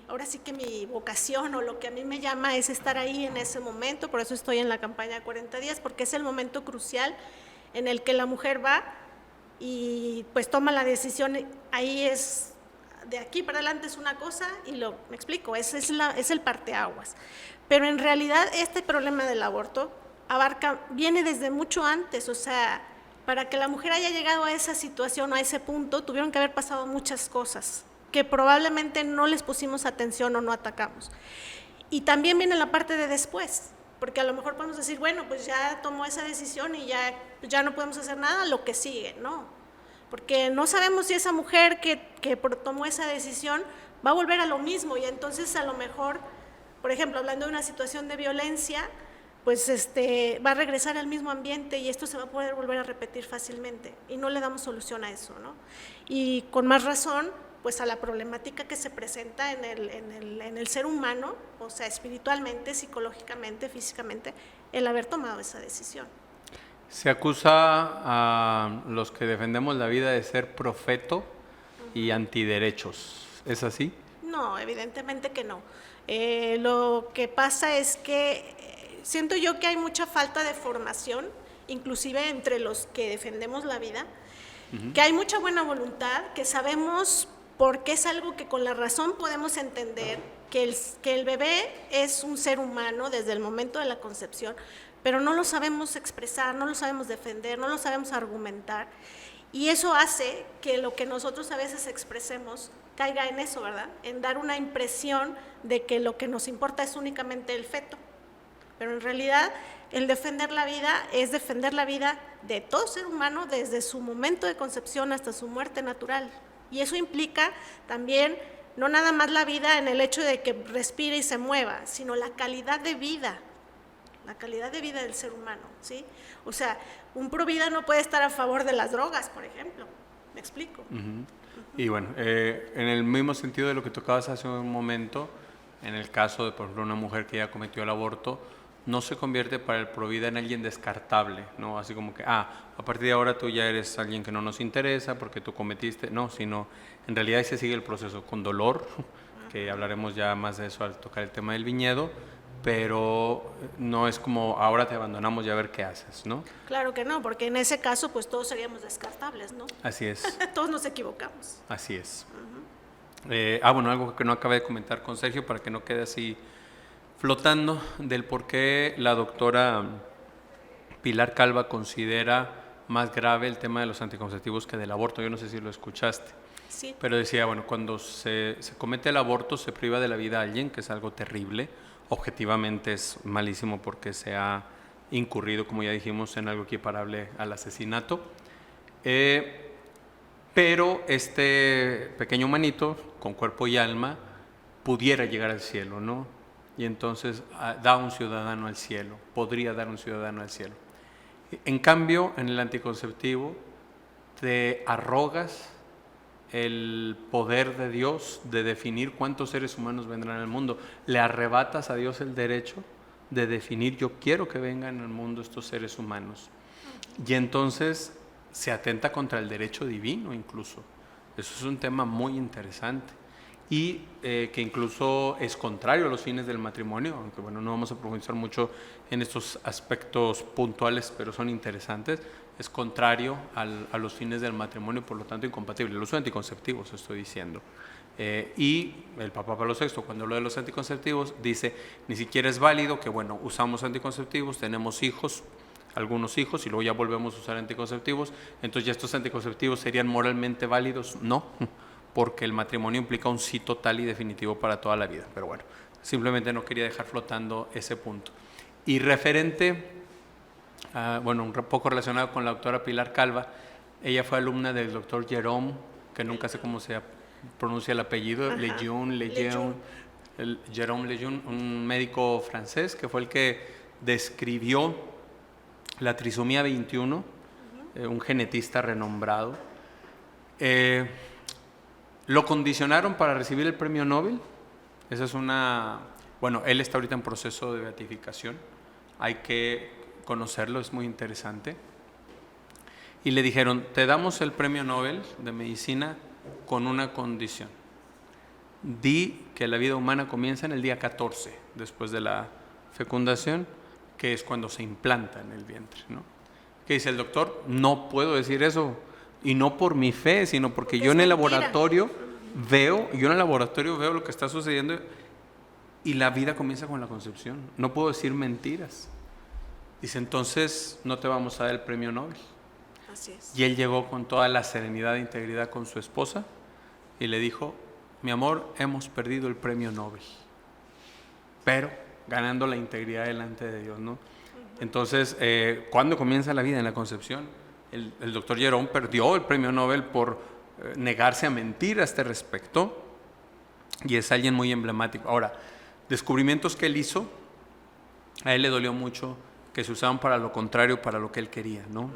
ahora sí que mi vocación o lo que a mí me llama es estar ahí en ese momento, por eso estoy en la campaña 40 días, porque es el momento crucial en el que la mujer va y pues toma la decisión. Ahí es, de aquí para adelante es una cosa y me explico, es el parteaguas. Pero en realidad este problema del aborto viene desde mucho antes, o sea, para que la mujer haya llegado a esa situación, a ese punto, tuvieron que haber pasado muchas cosas que probablemente no les pusimos atención o no atacamos. Y también viene la parte de después, porque a lo mejor podemos decir, bueno, pues ya tomó esa decisión y ya no podemos hacer nada, lo que sigue, no. Porque no sabemos si esa mujer que tomó esa decisión va a volver a lo mismo, y entonces a lo mejor, por ejemplo, hablando de una situación de violencia, pues va a regresar al mismo ambiente y esto se va a poder volver a repetir fácilmente y no le damos solución a eso, ¿no? Y con más razón, pues a la problemática que se presenta en el ser humano, o sea, espiritualmente, psicológicamente, físicamente, el haber tomado esa decisión. Se acusa a los que defendemos la vida de ser profeto y antiderechos, ¿es así? No, evidentemente que no. Lo que pasa es que siento yo que hay mucha falta de formación, inclusive entre los que defendemos la vida, que hay mucha buena voluntad, que sabemos porque es algo que con la razón podemos entender, que el bebé es un ser humano desde el momento de la concepción, pero no lo sabemos expresar, no lo sabemos defender, no lo sabemos argumentar, y eso hace que lo que nosotros a veces expresemos caiga en eso, ¿verdad? En dar una impresión de que lo que nos importa es únicamente el feto. Pero en realidad el defender la vida es defender la vida de todo ser humano desde su momento de concepción hasta su muerte natural. Y eso implica también no nada más la vida en el hecho de que respire y se mueva, sino la calidad de vida del ser humano, ¿sí? O sea, un provida no puede estar a favor de las drogas, por ejemplo. ¿Me explico? Y bueno, en el mismo sentido de lo que tocabas hace un momento, en el caso de, por ejemplo, una mujer que ya cometió el aborto, no se convierte para el provida en alguien descartable, ¿no? Así como que, a partir de ahora tú ya eres alguien que no nos interesa porque tú cometiste, no, sino en realidad se sigue el proceso con dolor, que hablaremos ya más de eso al tocar el tema del viñedo, pero no es como ahora te abandonamos y a ver qué haces, ¿no? Claro que no, porque en ese caso pues todos seríamos descartables, ¿no? Así es. Todos nos equivocamos. Así es. Bueno, algo que no acabé de comentar con Sergio para que no quede así flotando, del por qué la doctora Pilar Calva considera más grave el tema de los anticonceptivos que del aborto. Yo no sé si lo escuchaste. Sí. Pero decía, bueno, cuando se comete el aborto se priva de la vida a alguien, que es algo terrible. Objetivamente es malísimo porque se ha incurrido, como ya dijimos, en algo equiparable al asesinato. Pero este pequeño humanito, con cuerpo y alma, pudiera llegar al cielo, ¿no? Y entonces da un ciudadano al cielo, podría dar un ciudadano al cielo. En cambio, en el anticonceptivo, te arrogas el poder de Dios de definir cuántos seres humanos vendrán al mundo. Le arrebatas a Dios el derecho de definir, yo quiero que vengan al mundo estos seres humanos. Y entonces se atenta contra el derecho divino incluso. Eso es un tema muy interesante. Y que incluso es contrario a los fines del matrimonio, aunque bueno, no vamos a profundizar mucho en estos aspectos puntuales, pero son interesantes. Es contrario a los fines del matrimonio, por lo tanto incompatible. El uso de anticonceptivos, estoy diciendo. Y el Papa Pablo VI, cuando habla de los anticonceptivos, dice, ni siquiera es válido que, bueno, usamos anticonceptivos, tenemos hijos, algunos hijos, y luego ya volvemos a usar anticonceptivos, entonces ya estos anticonceptivos serían moralmente válidos. No, porque el matrimonio implica un sí total y definitivo para toda la vida. Pero bueno, simplemente no quería dejar flotando ese punto. Y referente, bueno, un poco relacionado con la doctora Pilar Calva, ella fue alumna del doctor Jerome, que nunca sé cómo se pronuncia el apellido, Jerome Lejeune, un médico francés que fue el que describió la trisomía 21, un genetista renombrado. Lo condicionaron para recibir el premio Nobel. Esa es bueno, él está ahorita en proceso de beatificación. Hay que conocerlo, es muy interesante. y le dijeron, te damos el premio Nobel de Medicina con una condición. Di que la vida humana comienza en el día 14, después de la fecundación, que es cuando se implanta en el vientre, ¿no? ¿Qué dice el doctor? No puedo decir eso, y no por mi fe, sino porque yo en el laboratorio veo lo que está sucediendo y la vida comienza con la concepción. No puedo decir mentiras. Dice, entonces no te vamos a dar el premio Nobel. Así es. Y él llegó con toda la serenidad e integridad con su esposa y le dijo, mi amor, hemos perdido el premio Nobel, pero ganando la integridad delante de Dios, ¿no? Entonces, ¿cuándo comienza la vida? En la concepción. El doctor Jerome perdió el premio Nobel por negarse a mentir a este respecto, y es alguien muy emblemático. Ahora, descubrimientos que él hizo, a él le dolió mucho que se usaban para lo contrario, para lo que él quería, ¿no?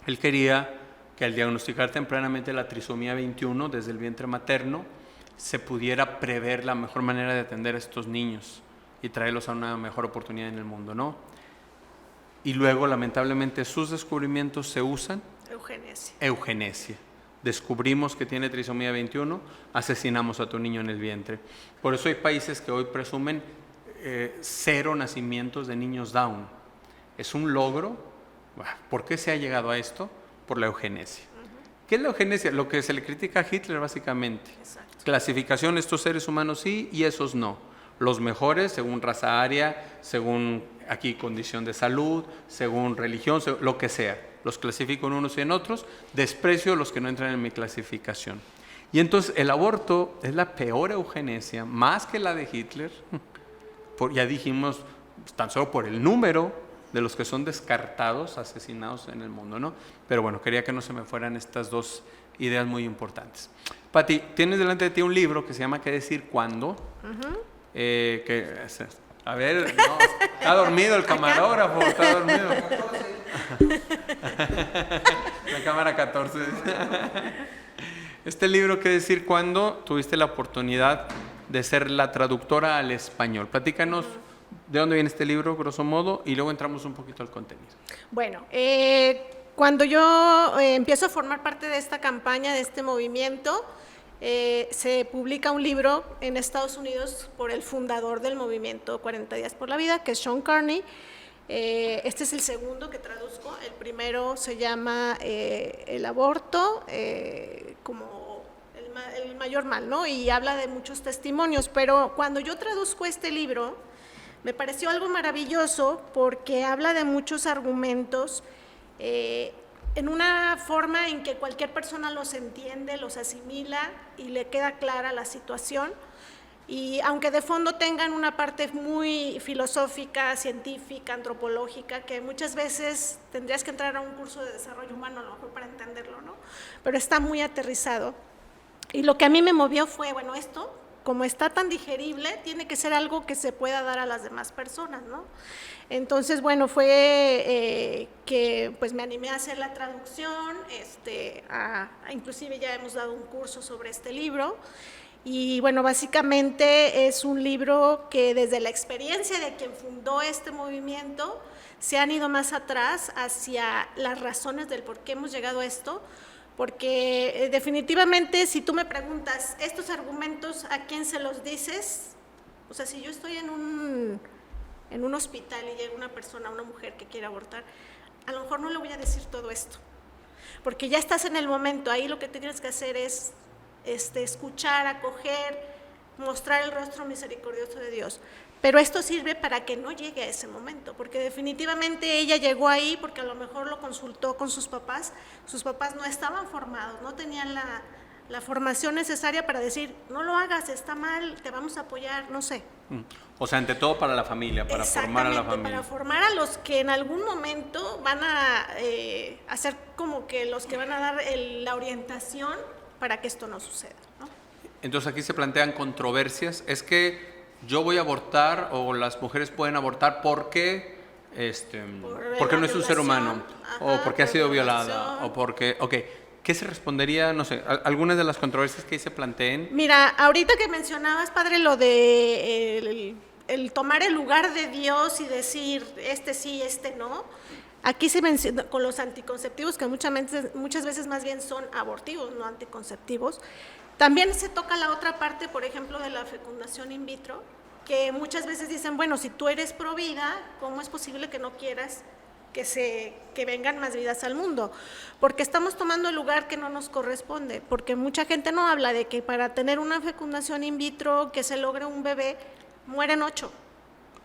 Él quería que al diagnosticar tempranamente la trisomía 21 desde el vientre materno, se pudiera prever la mejor manera de atender a estos niños y traerlos a una mejor oportunidad en el mundo, ¿no? Y luego, lamentablemente, sus descubrimientos se usan. Eugenesia. Descubrimos que tiene trisomía 21, asesinamos a tu niño en el vientre. Por eso hay países que hoy presumen 0 nacimientos de niños Down. Es un logro. ¿Por qué se ha llegado a esto? Por la eugenesia. ¿Qué es la eugenesia? Lo que se le critica a Hitler, básicamente. Exacto. Clasificación, estos seres humanos sí y esos no. Los mejores según raza aria, según aquí condición de salud, según religión, lo que sea. Los clasifico en unos y en otros, desprecio los que no entran en mi clasificación. Y entonces el aborto es la peor eugenesia, más que la de Hitler. Ya dijimos, tan solo por el número de los que son descartados, asesinados en el mundo, ¿no? Pero bueno, quería que no se me fueran estas dos ideas muy importantes. Pati, tienes delante de ti un libro que se llama ¿Qué decir cuándo? A ver, no, está dormido el camarógrafo, está dormido. La cámara 14. Este libro, ¿Qué decir cuándo? Tuviste la oportunidad de ser la traductora al español. Platícanos de dónde viene este libro, grosso modo, y luego entramos un poquito al contenido. Bueno, cuando yo empiezo a formar parte de esta campaña, de este movimiento, se publica un libro en Estados Unidos por el fundador del movimiento 40 días por la vida, que es Sean Carney. Este es el segundo que traduzco. El primero se llama El aborto como el mayor mal, ¿no? Y habla de muchos testimonios, pero cuando yo traduzco este libro, me pareció algo maravilloso porque habla de muchos argumentos en una forma en que cualquier persona los entiende, los asimila y le queda clara la situación. Y aunque de fondo tengan una parte muy filosófica, científica, antropológica, que muchas veces tendrías que entrar a un curso de desarrollo humano a lo mejor para entenderlo, ¿no? Pero está muy aterrizado. Y lo que a mí me movió fue, bueno, esto, como está tan digerible, tiene que ser algo que se pueda dar a las demás personas, ¿no? Entonces, bueno, fue que pues me animé a hacer la traducción, inclusive ya hemos dado un curso sobre este libro. Y bueno, básicamente es un libro que desde la experiencia de quien fundó este movimiento se han ido más atrás hacia las razones del por qué hemos llegado a esto, porque definitivamente si tú me preguntas estos argumentos, ¿a quién se los dices? O sea, si yo estoy en un hospital y llega una persona, una mujer que quiere abortar, a lo mejor no le voy a decir todo esto, porque ya estás en el momento, ahí lo que tienes que hacer es escuchar, acoger, mostrar el rostro misericordioso de Dios. Pero esto sirve para que no llegue a ese momento, porque definitivamente ella llegó ahí porque a lo mejor lo consultó con sus papás no estaban formados, no tenían la formación necesaria para decir, no lo hagas, está mal, te vamos a apoyar, no sé. O sea, ante todo para la familia, para formar a la familia. Para formar a los que en algún momento van a hacer como que los que van a dar la orientación para que esto no suceda, ¿no? Entonces aquí se plantean controversias. Es que yo voy a abortar o las mujeres pueden abortar porque no es un ser humano, o porque ha sido violada, o porque... Okay. ¿Qué se respondería, no sé, algunas de las controversias que ahí se planteen? Mira, ahorita que mencionabas, padre, lo de el tomar el lugar de Dios y decir este sí, este no, Aquí se menciona con los anticonceptivos, que muchas veces más bien son abortivos, no anticonceptivos. También se toca la otra parte, por ejemplo, de la fecundación in vitro, que muchas veces dicen, bueno, si tú eres pro vida, ¿cómo es posible que no quieras que vengan más vidas al mundo? Porque estamos tomando el lugar que no nos corresponde, porque mucha gente no habla de que para tener una fecundación in vitro, que se logre un bebé, mueren 8.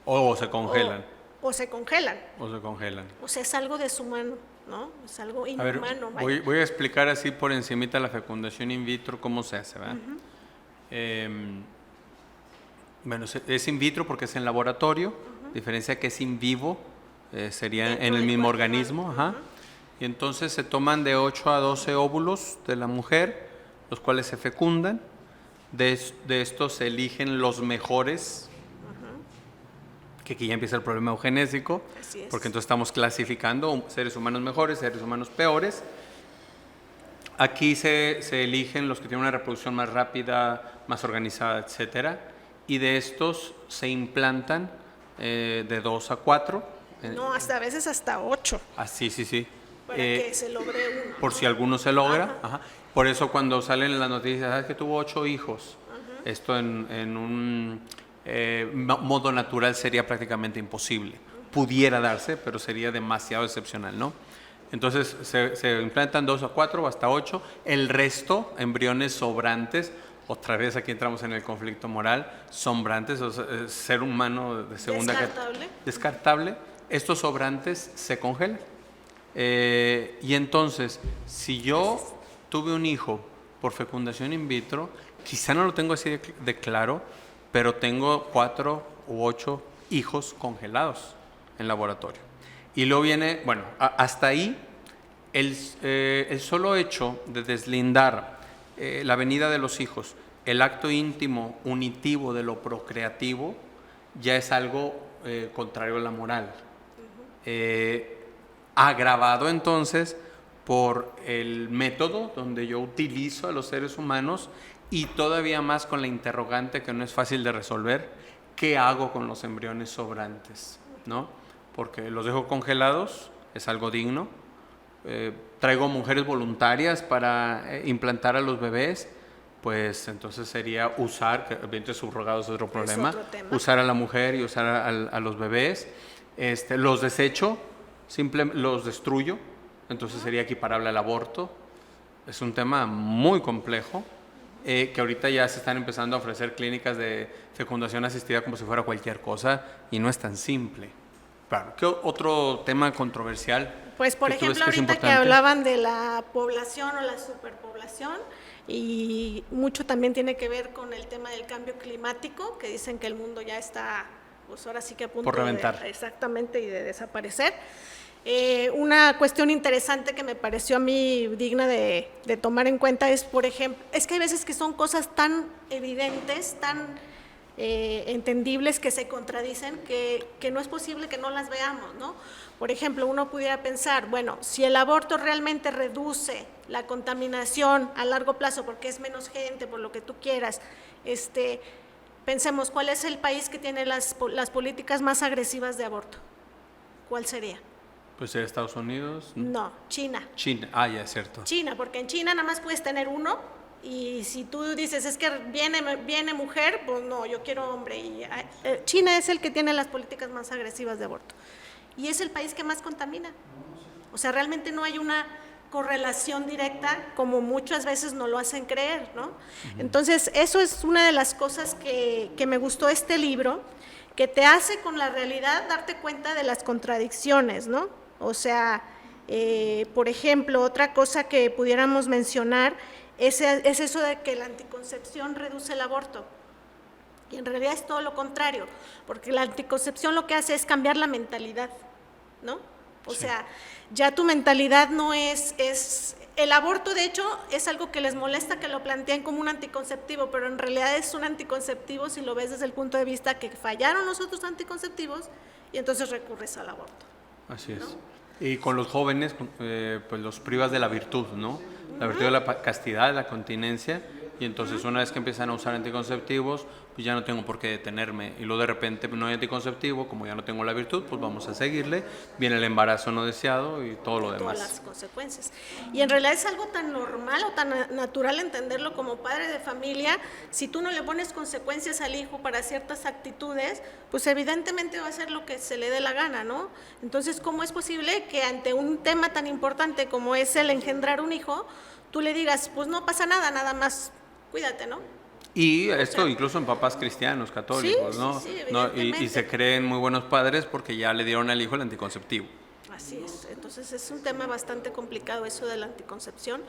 O se congelan. O se congelan. O se congelan. O sea, es algo deshumano, ¿no? Es algo inhumano. A ver, voy a explicar así por encimita la fecundación in vitro, cómo se hace, ¿verdad? Bueno, es in vitro porque es en laboratorio, diferencia que es in vivo, sería en el mismo organismo. Y entonces se toman de 8 a 12 óvulos de la mujer, los cuales se fecundan. De estos se eligen los mejores, que aquí ya empieza el problema eugenésico, porque entonces estamos clasificando seres humanos mejores, seres humanos peores. Aquí se eligen los que tienen una reproducción más rápida, más organizada, etcétera, y de estos se implantan de 2 a 4. No, hasta a veces hasta 8. Ah, sí. Para que se logre uno. Por si alguno se logra. Por eso cuando salen en las noticias, ¿sabes que tuvo 8 hijos? Esto en un modo natural sería prácticamente imposible. Pudiera darse, pero sería demasiado excepcional, ¿no? Entonces se implantan 2 a 4 o hasta 8. El resto, embriones sobrantes, otra vez aquí entramos en el conflicto moral, sobrantes, o sea, ser humano de segunda descartable. Estos sobrantes se congelan. Y entonces, si yo tuve un hijo por fecundación in vitro, quizá no lo tengo así de claro, pero tengo 4 u 8 hijos congelados en laboratorio. Y luego viene, bueno, hasta ahí, el solo hecho de deslindar la venida de los hijos, el acto íntimo, unitivo de lo procreativo, ya es algo contrario a la moral. Agravado entonces por el método donde yo utilizo a los seres humanos y todavía más con la interrogante que no es fácil de resolver, ¿qué hago con los embriones sobrantes? ¿No? Porque los dejo congelados, es algo digno. Traigo mujeres voluntarias para implantar a los bebés, pues entonces sería usar, que vientres subrogados es otro problema, usar a la mujer y usar a los bebés. Los desecho, los destruyo, entonces sería equiparable al aborto. Es un tema muy complejo. Que ahorita ya se están empezando a ofrecer clínicas de fecundación asistida como si fuera cualquier cosa y no es tan simple. Claro. ¿Qué otro tema controversial? Pues por ejemplo ahorita que hablaban de la población o la superpoblación, y mucho también tiene que ver con el tema del cambio climático, que dicen que el mundo ya está, pues ahora sí que a punto por reventar. Exactamente, y de desaparecer. Una cuestión interesante que me pareció a mí digna de tomar en cuenta es, por ejemplo, es que hay veces que son cosas tan evidentes, tan entendibles, que se contradicen, que no es posible que no las veamos, ¿no? Por ejemplo, uno pudiera pensar, bueno, si el aborto realmente reduce la contaminación a largo plazo, porque es menos gente, por lo que tú quieras, pensemos, ¿cuál es el país que tiene las políticas más agresivas de aborto? ¿Cuál sería? Pues Estados Unidos. No, China. China, ya es cierto. China, porque en China nada más puedes tener uno, y si tú dices, es que viene mujer, pues no, yo quiero hombre. Y China es el que tiene las políticas más agresivas de aborto. Y es el país que más contamina. O sea, realmente no hay una correlación directa, como muchas veces nos lo hacen creer, ¿no? Entonces, eso es una de las cosas que me gustó este libro, que te hace con la realidad darte cuenta de las contradicciones, ¿no? O sea, por ejemplo, otra cosa que pudiéramos mencionar es eso de que la anticoncepción reduce el aborto. Y en realidad es todo lo contrario, porque la anticoncepción lo que hace es cambiar la mentalidad, ¿no? O sea, ya tu mentalidad no es el aborto, de hecho, es algo que les molesta que lo planteen como un anticonceptivo, pero en realidad es un anticonceptivo si lo ves desde el punto de vista que fallaron los otros anticonceptivos y entonces recurres al aborto. Así es. ¿No? Y con los jóvenes, pues los privas de la virtud, ¿no? La virtud de la castidad, de la continencia, y entonces una vez que empiezan a usar anticonceptivos, pues ya no tengo por qué detenerme, y luego de repente no hay anticonceptivo, como ya no tengo la virtud, pues vamos a seguirle, viene el embarazo no deseado y todo lo demás. Todas las consecuencias. Y en realidad es algo tan normal o tan natural entenderlo como padre de familia. Si tú no le pones consecuencias al hijo para ciertas actitudes, pues evidentemente va a hacer lo que se le dé la gana, ¿no? Entonces, ¿cómo es posible que ante un tema tan importante como es el engendrar un hijo, tú le digas, pues no pasa nada, nada más cuídate, ¿no? Y esto incluso en papás cristianos, católicos, Sí, ¿no? sí, ¿no? Y evidentemente. se creen muy buenos padres porque ya le dieron al hijo el anticonceptivo. Así es, entonces es un tema bastante complicado eso de la anticoncepción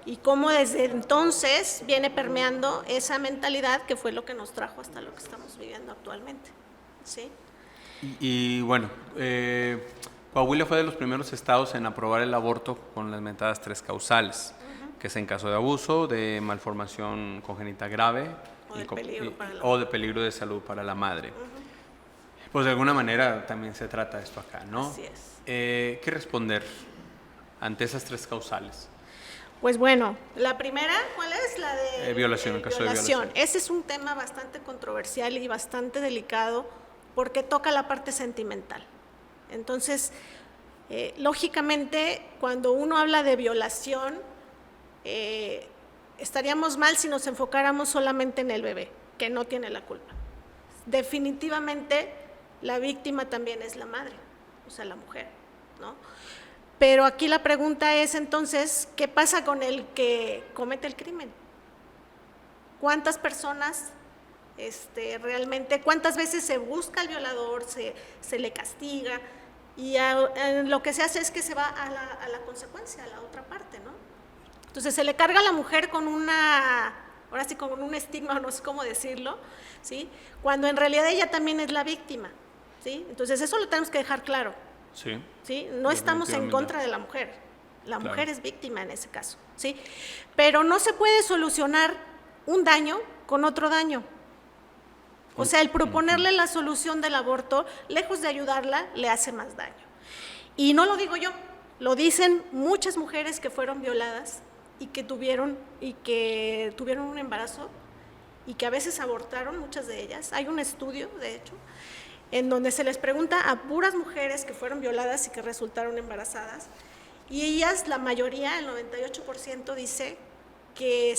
y cómo desde entonces viene permeando esa mentalidad que fue lo que nos trajo hasta lo que estamos viviendo actualmente, ¿sí? Y bueno, Coahuila fue de los primeros estados en aprobar el aborto con las mentadas 3 causales, que es en caso de abuso, de malformación congénita grave o de peligro de salud para la madre. Pues de alguna manera también se trata esto acá, ¿no? Así es. ¿Qué responder ante esas 3 causales? Pues bueno, la primera, ¿cuál es? La de violación, en caso de violación. Ese es un tema bastante controversial y bastante delicado porque toca la parte sentimental. Entonces, lógicamente, cuando uno habla de violación, estaríamos mal si nos enfocáramos solamente en el bebé, que no tiene la culpa. Definitivamente, la víctima también es la madre, o sea, la mujer, ¿no? Pero aquí la pregunta es entonces, ¿qué pasa con el que comete el crimen? ¿Cuántas personas realmente, cuántas veces se busca al violador, se le castiga y lo que se hace es que se va a la consecuencia, a la otra parte, ¿no? Entonces se le carga a la mujer con ahora sí con un estigma, no sé cómo decirlo, ¿sí? Cuando en realidad ella también es la víctima, ¿sí? Entonces eso lo tenemos que dejar claro. Sí. ¿Sí? No estamos en contra de la mujer, la Claro. mujer es víctima en ese caso, ¿sí? Pero no se puede solucionar un daño con otro daño. O sea, el proponerle la solución del aborto, lejos de ayudarla, le hace más daño. Y no lo digo yo, lo dicen muchas mujeres que fueron violadas y que tuvieron un embarazo y que a veces abortaron, muchas de ellas. Hay un estudio, de hecho, en donde se les pregunta a puras mujeres que fueron violadas y que resultaron embarazadas, y ellas, la mayoría, el 98%, dice que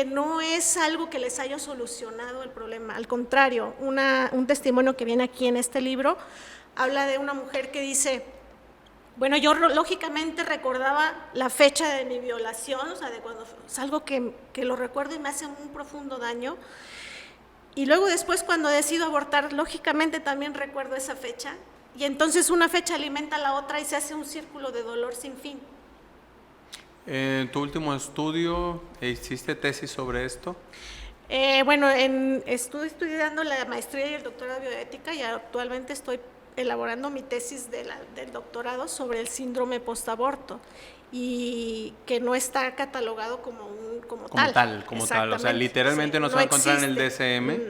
no es algo que les haya solucionado el problema. Al contrario, un testimonio que viene aquí en este libro habla de una mujer que dice, bueno, yo lógicamente recordaba la fecha de mi violación, o sea, de cuando es algo que lo recuerdo y me hace un profundo daño. Y luego después cuando decido abortar, lógicamente también recuerdo esa fecha. Y entonces una fecha alimenta a la otra y se hace un círculo de dolor sin fin. En tu último estudio, ¿hiciste tesis sobre esto? Bueno, estuve estudiando la maestría y el doctorado de bioética y actualmente estoy elaborando mi tesis del doctorado sobre el síndrome postaborto y que no está catalogado como tal. Como tal. O sea, literalmente sí, no se va a encontrar en el existe. DSM.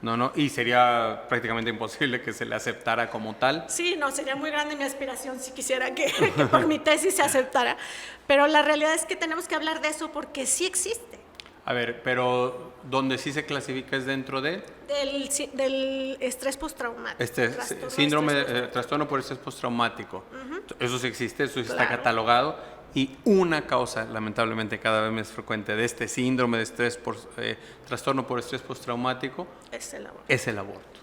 No. Y sería prácticamente imposible que se le aceptara como tal. Sí, no, sería muy grande mi aspiración si quisiera que por mi tesis se aceptara, pero la realidad es que tenemos que hablar de eso porque sí existe. A ver, pero donde sí se clasifica es dentro de Del estrés postraumático. Trastorno por estrés postraumático. Eso sí existe, eso sí está Claro. catalogado. Y una causa, lamentablemente cada vez más frecuente, de este síndrome de trastorno por estrés postraumático Es el aborto. es el aborto.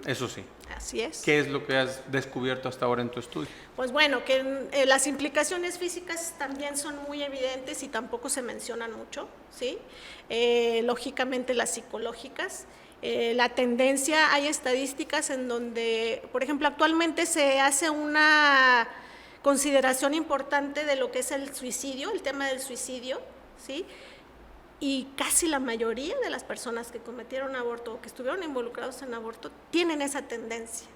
Eso sí. Así es. ¿Qué es lo que has descubierto hasta ahora en tu estudio? Pues bueno, que las implicaciones físicas también son muy evidentes y tampoco se mencionan mucho, ¿sí? Lógicamente las psicológicas. La tendencia, hay estadísticas en donde, por ejemplo, actualmente se hace una consideración importante de lo que es el suicidio, el tema del suicidio, ¿sí? Y casi la mayoría de las personas que cometieron aborto o que estuvieron involucrados en aborto tienen esa tendencia.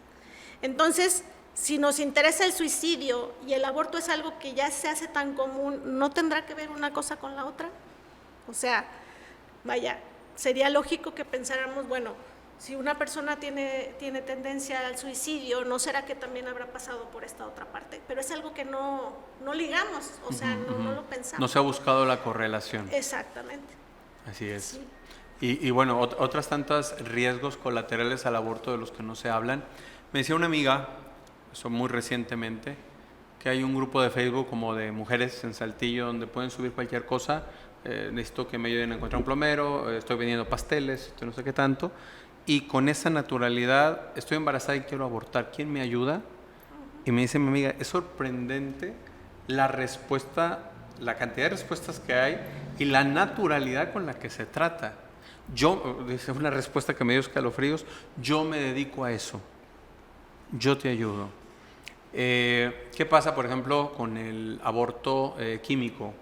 Entonces, si nos interesa el suicidio y el aborto es algo que ya se hace tan común, ¿no tendrá que ver una cosa con la otra? O sea, vaya, sería lógico que pensáramos, bueno, si una persona tiene tendencia al suicidio, ¿no será que también habrá pasado por esta otra parte? Pero es algo que no ligamos, o sea, no lo pensamos. No se ha buscado la correlación. Exactamente. Así es. Sí. Y bueno, otras tantas riesgos colaterales al aborto de los que no se hablan. Me decía una amiga, eso muy recientemente, que hay un grupo de Facebook como de mujeres en Saltillo donde pueden subir cualquier cosa. Necesito que me ayuden a encontrar un plomero, estoy vendiendo pasteles, no sé qué tanto. Y con esa naturalidad, estoy embarazada y quiero abortar, ¿quién me ayuda? Y me dice mi amiga, es sorprendente la respuesta, la cantidad de respuestas que hay y la naturalidad con la que se trata. Dice una respuesta que me dio escalofríos, yo me dedico a eso, yo te ayudo. ¿Qué pasa, por ejemplo, con el aborto químico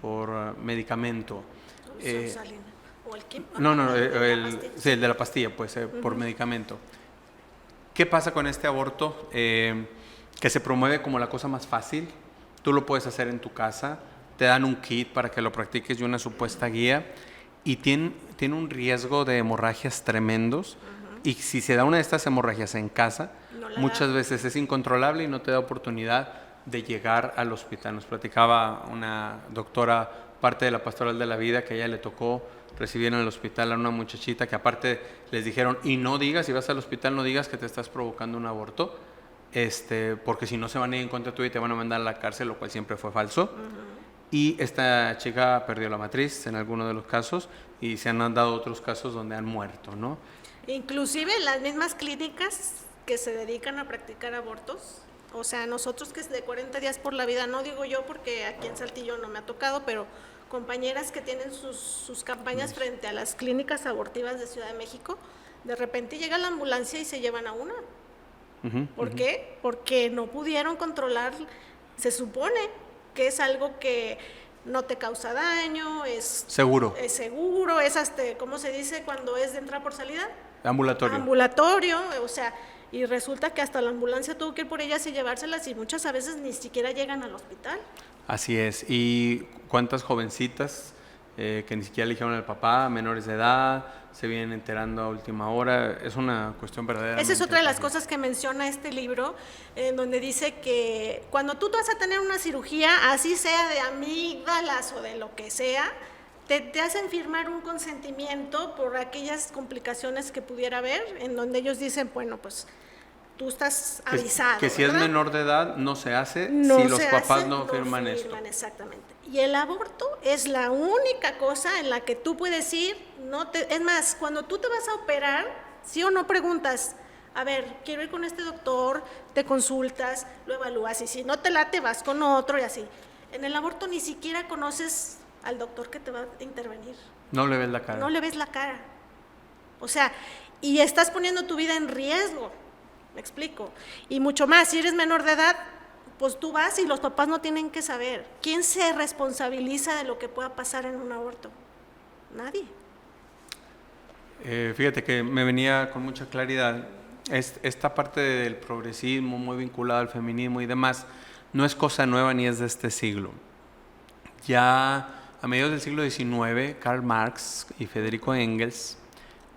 por medicamento? ¿O el químico? No, Sí, el de la pastilla, pues, por medicamento. ¿Qué pasa con este aborto que se promueve como la cosa más fácil? Tú lo puedes hacer en tu casa, te dan un kit para que lo practiques y una supuesta guía, y tiene un riesgo de hemorragias tremendos, y si se da una de estas hemorragias en casa, muchas veces es incontrolable y no te da oportunidad de llegar al hospital. Nos platicaba una doctora, parte de la Pastoral de la Vida, que a ella le tocó recibir en el hospital a una muchachita que aparte les dijeron, y no digas, si vas al hospital no digas que te estás provocando un aborto, porque si no se van a ir en contra tuya y te van a mandar a la cárcel, lo cual siempre fue falso. Y esta chica perdió la matriz en alguno de los casos, y se han dado otros casos donde han muerto, ¿no? Inclusive las mismas clínicas que se dedican a practicar abortos, o sea, nosotros que es de 40 días por la vida, no digo yo porque aquí en Saltillo no me ha tocado, pero compañeras que tienen sus campañas frente a las clínicas abortivas de Ciudad de México, de repente llega la ambulancia y se llevan a una. ¿Por qué? Porque no pudieron controlar, se supone que es algo que no te causa daño, es seguro, es hasta, ¿cómo se dice cuando es de entrada por salida? Ambulatorio, o sea, y resulta que hasta la ambulancia tuvo que ir por ellas y llevárselas, y muchas a veces ni siquiera llegan al hospital. Así es, y cuántas jovencitas que ni siquiera le dijeron al papá, menores de edad, se vienen enterando a última hora, es una cuestión verdadera. Esa es otra de las cosas que menciona este libro, en donde dice que cuando tú vas a tener una cirugía, así sea de amígdalas o de lo que sea, te hacen firmar un consentimiento por aquellas complicaciones que pudiera haber, en donde ellos dicen, bueno, pues tú estás avisado. Que si ¿verdad? es menor de edad no se hace no si los papás hace, no firman esto. Exactamente. Y el aborto es la única cosa en la que tú puedes ir, es más, cuando tú te vas a operar, sí o no preguntas, a ver, quiero ir con este doctor, te consultas, lo evalúas, y si no te late vas con otro y así. En el aborto ni siquiera conoces al doctor que te va a intervenir. No le ves la cara. No le ves la cara. O sea, y estás poniendo tu vida en riesgo, me explico. Y mucho más, si eres menor de edad, pues tú vas y los papás no tienen que saber. ¿Quién se responsabiliza de lo que pueda pasar en un aborto? Nadie. Fíjate que me venía con mucha claridad esta parte del progresismo muy vinculada al feminismo y demás, no es cosa nueva ni es de este siglo. Ya a mediados del siglo XIX, Karl Marx y Federico Engels,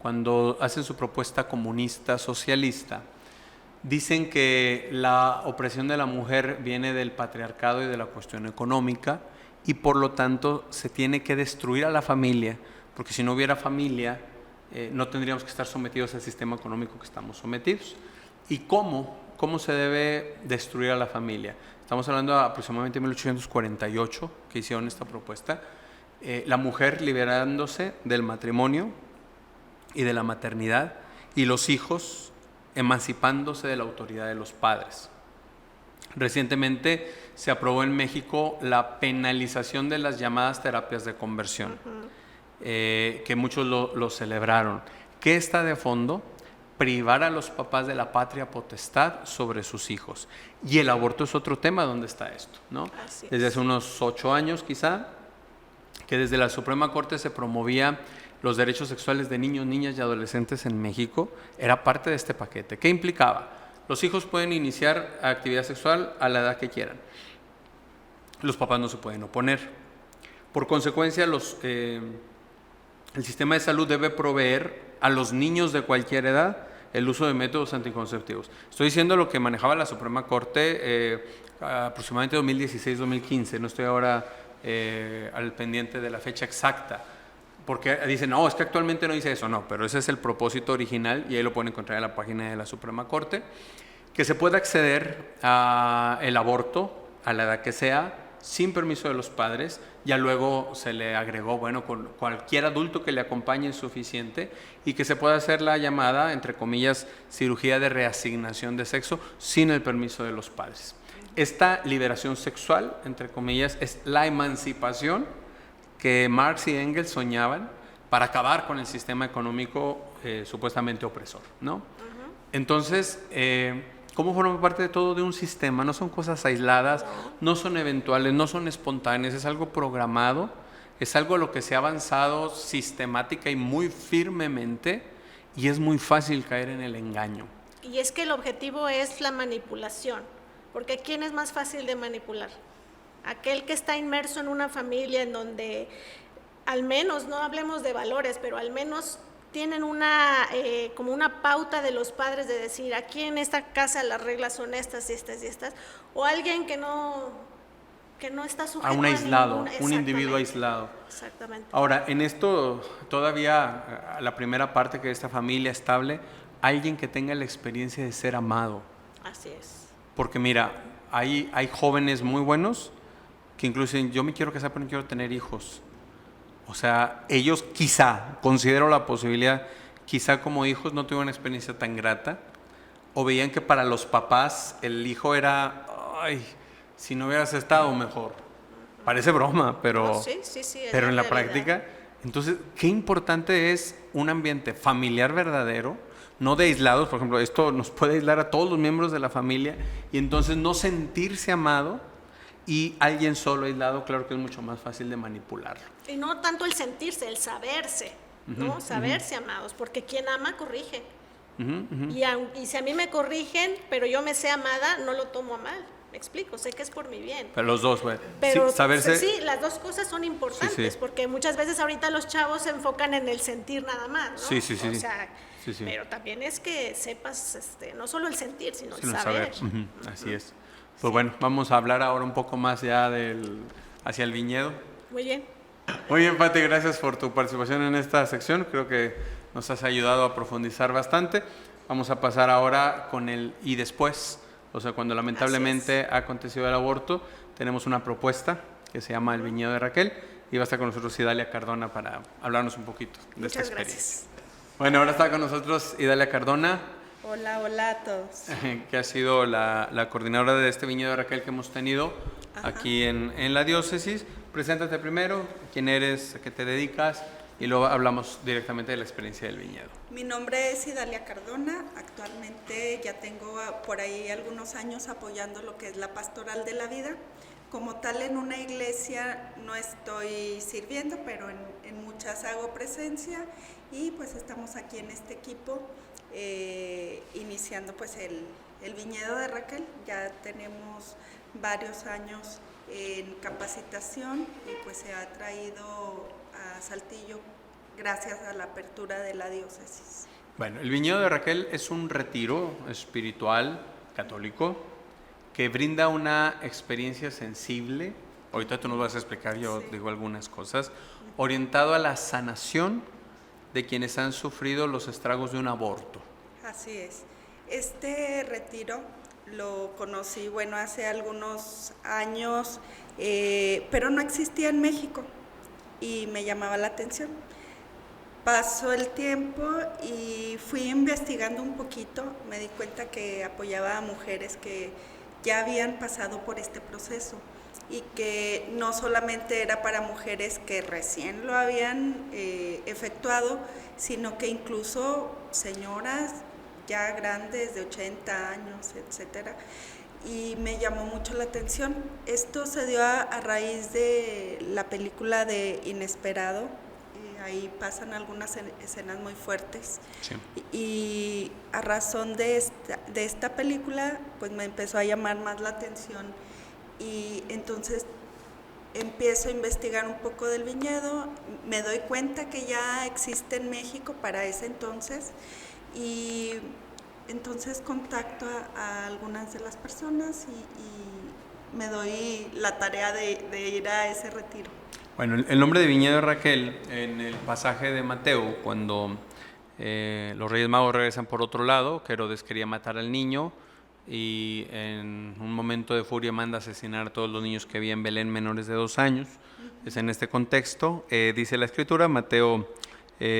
cuando hacen su propuesta comunista socialista, dicen que la opresión de la mujer viene del patriarcado y de la cuestión económica, y por lo tanto se tiene que destruir a la familia, porque si no hubiera familia no tendríamos que estar sometidos al sistema económico que estamos sometidos. ¿Y cómo se debe destruir a la familia? Estamos hablando de aproximadamente 1848 que hicieron esta propuesta. La mujer liberándose del matrimonio y de la maternidad, y los hijos emancipándose de la autoridad de los padres. Recientemente se aprobó en México la penalización de las llamadas terapias de conversión, que muchos lo celebraron. ¿Qué está de fondo? Privar a los papás de la patria potestad sobre sus hijos. Y el aborto es otro tema donde está esto, ¿no? Desde hace unos 8 años quizá, que desde la Suprema Corte se promovía los derechos sexuales de niños, niñas y adolescentes en México, era parte de este paquete. ¿Qué implicaba? Los hijos pueden iniciar actividad sexual a la edad que quieran. Los papás no se pueden oponer. Por consecuencia, el sistema de salud debe proveer a los niños de cualquier edad el uso de métodos anticonceptivos. Estoy diciendo lo que manejaba la Suprema Corte aproximadamente 2016-2015, no estoy ahora al pendiente de la fecha exacta, porque dicen, no, es que actualmente no dice eso, no, pero ese es el propósito original y ahí lo pueden encontrar en la página de la Suprema Corte, que se pueda acceder al aborto a la edad que sea, sin permiso de los padres. Ya luego se le agregó, bueno, con cualquier adulto que le acompañe es suficiente, y que se pueda hacer la llamada, entre comillas, cirugía de reasignación de sexo sin el permiso de los padres. Esta liberación sexual, entre comillas, es la emancipación que Marx y Engels soñaban para acabar con el sistema económico supuestamente opresor, ¿no? Entonces, ¿cómo forma parte de todo de un sistema? No son cosas aisladas, no son eventuales, no son espontáneas, es algo programado, es algo a lo que se ha avanzado sistemática y muy firmemente, y es muy fácil caer en el engaño. Y es que el objetivo es la manipulación, porque ¿quién es más fácil de manipular? Aquel que está inmerso en una familia en donde, al menos, no hablemos de valores, pero al menos tienen como una pauta de los padres de decir, aquí en esta casa las reglas son estas y estas y estas, o alguien que no está sujeto a un aislado, ninguna, un individuo aislado. Exactamente. Ahora, en esto todavía, la primera parte, que esta familia estable, alguien que tenga la experiencia de ser amado. Así es. Porque mira, hay jóvenes muy buenos que incluso dicen, yo me quiero casar pero no quiero tener hijos. O sea, ellos quizá, considero la posibilidad, quizá como hijos no tuvieron una experiencia tan grata, o veían que para los papás el hijo era, ay, si no hubieras estado mejor. Parece broma, pero, sí, pero en la realidad. práctica. Entonces, qué importante es un ambiente familiar verdadero, no de aislados. Por ejemplo, esto nos puede aislar a todos los miembros de la familia y entonces no sentirse amado, y alguien solo aislado, claro que es mucho más fácil de manipularlo. Y no tanto el sentirse, el saberse, ¿no? Saberse amados, porque quien ama corrige. Y si a mí me corrigen, pero yo me sé amada, no lo tomo a mal. Me explico, sé que es por mi bien. Pero los dos, güey. Pero sí, saberse. Sí, las dos cosas son importantes, Sí. porque muchas veces ahorita los chavos se enfocan en el sentir nada más, ¿no? Sí. O sea, Sí. pero también es que sepas, no solo el sentir, sino el Sino saber. Así es. Pues bueno, vamos a hablar ahora un poco más ya hacia el viñedo. Muy bien. Muy bien, Pati, gracias por tu participación en esta sección. Creo que nos has ayudado a profundizar bastante. Vamos a pasar ahora con el y después. O sea, cuando lamentablemente ha acontecido el aborto, tenemos una propuesta que se llama El Viñedo de Raquel, y va a estar con nosotros Idalia Cardona para hablarnos un poquito de esta experiencia. Gracias. Bueno, ahora está con nosotros Idalia Cardona, Hola a todos. que ha sido la coordinadora de este Viñedo de Raquel que hemos tenido aquí en la diócesis. Preséntate primero, quién eres, a qué te dedicas, y luego hablamos directamente de la experiencia del viñedo. Mi nombre es Idalia Cardona. Actualmente ya tengo por ahí algunos años apoyando lo que es la pastoral de la vida. Como tal, en una iglesia no estoy sirviendo, pero en muchas hago presencia, y pues estamos aquí en este equipo iniciando pues el viñedo de Raquel. Ya tenemos varios años en capacitación y pues se ha traído a Saltillo gracias a la apertura de la diócesis. Bueno, el Viñedo de Raquel es un retiro espiritual católico que brinda una experiencia sensible. Ahorita tú nos vas a explicar, yo digo algunas cosas, orientado a la sanación de quienes han sufrido los estragos de un aborto. Así es. Este retiro lo conocí, hace algunos años, pero no existía en México y me llamaba la atención. Pasó el tiempo y fui investigando un poquito, me di cuenta que apoyaba a mujeres que ya habían pasado por este proceso y que no solamente era para mujeres que recién lo habían efectuado, sino que incluso señoras ya grandes de 80 años, etcétera, y me llamó mucho la atención. Esto se dio a raíz de la película de Inesperado. Ahí pasan algunas escenas muy fuertes. Sí. Y a razón de esta película, pues me empezó a llamar más la atención, y entonces empiezo a investigar un poco del viñedo. Me doy cuenta que ya existe en México para ese entonces, y entonces contacto a algunas de las personas y me doy la tarea de ir a ese retiro. Bueno, el nombre de viñedo de Raquel, en el pasaje de Mateo, cuando los Reyes Magos regresan por otro lado, que Herodes quería matar al niño y en un momento de furia manda asesinar a todos los niños que había en Belén menores de 2 años. Es en este contexto, dice la Escritura, Mateo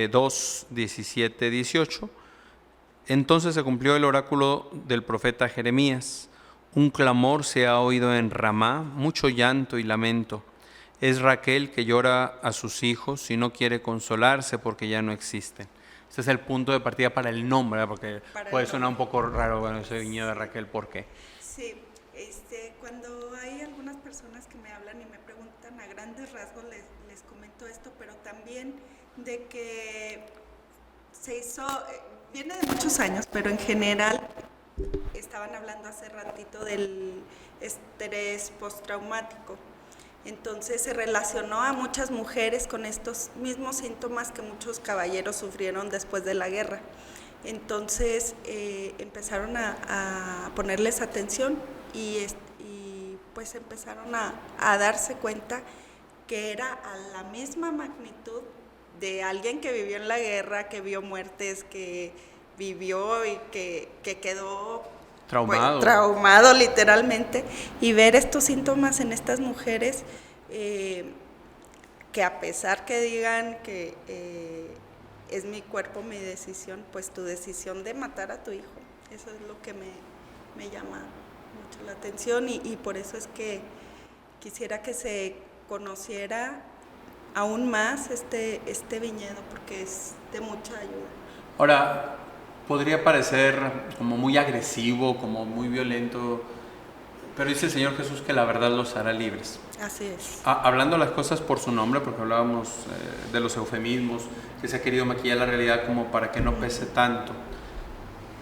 2, 17, 18. Entonces se cumplió el oráculo del profeta Jeremías. Un clamor se ha oído en Ramá, mucho llanto y lamento. Es Raquel que llora a sus hijos y no quiere consolarse porque ya no existen. Este es el punto de partida para el nombre, ¿verdad? Porque puede sonar un poco raro, bueno, ese viñedo de Raquel, ¿por qué? Sí, cuando hay algunas personas que me hablan y me preguntan a grandes rasgos, les comento esto, pero también de que se hizo, viene de muchos años, pero en general estaban hablando hace ratito del estrés postraumático. Entonces se relacionó a muchas mujeres con estos mismos síntomas que muchos caballeros sufrieron después de la guerra. Entonces empezaron a ponerles atención y pues empezaron a darse cuenta que era a la misma magnitud de alguien que vivió en la guerra, que vio muertes, que vivió y que quedó traumado literalmente, y ver estos síntomas en estas mujeres que a pesar que digan que es mi cuerpo, mi decisión, pues tu decisión de matar a tu hijo, eso es lo que me llama mucho la atención y por eso es que quisiera que se conociera aún más este viñedo, porque es de mucha ayuda. Ahora, podría parecer como muy agresivo, como muy violento, pero dice el Señor Jesús que la verdad los hará libres. Así es. Hablando las cosas por su nombre, porque hablábamos de los eufemismos, que se ha querido maquillar la realidad como para que no pese tanto.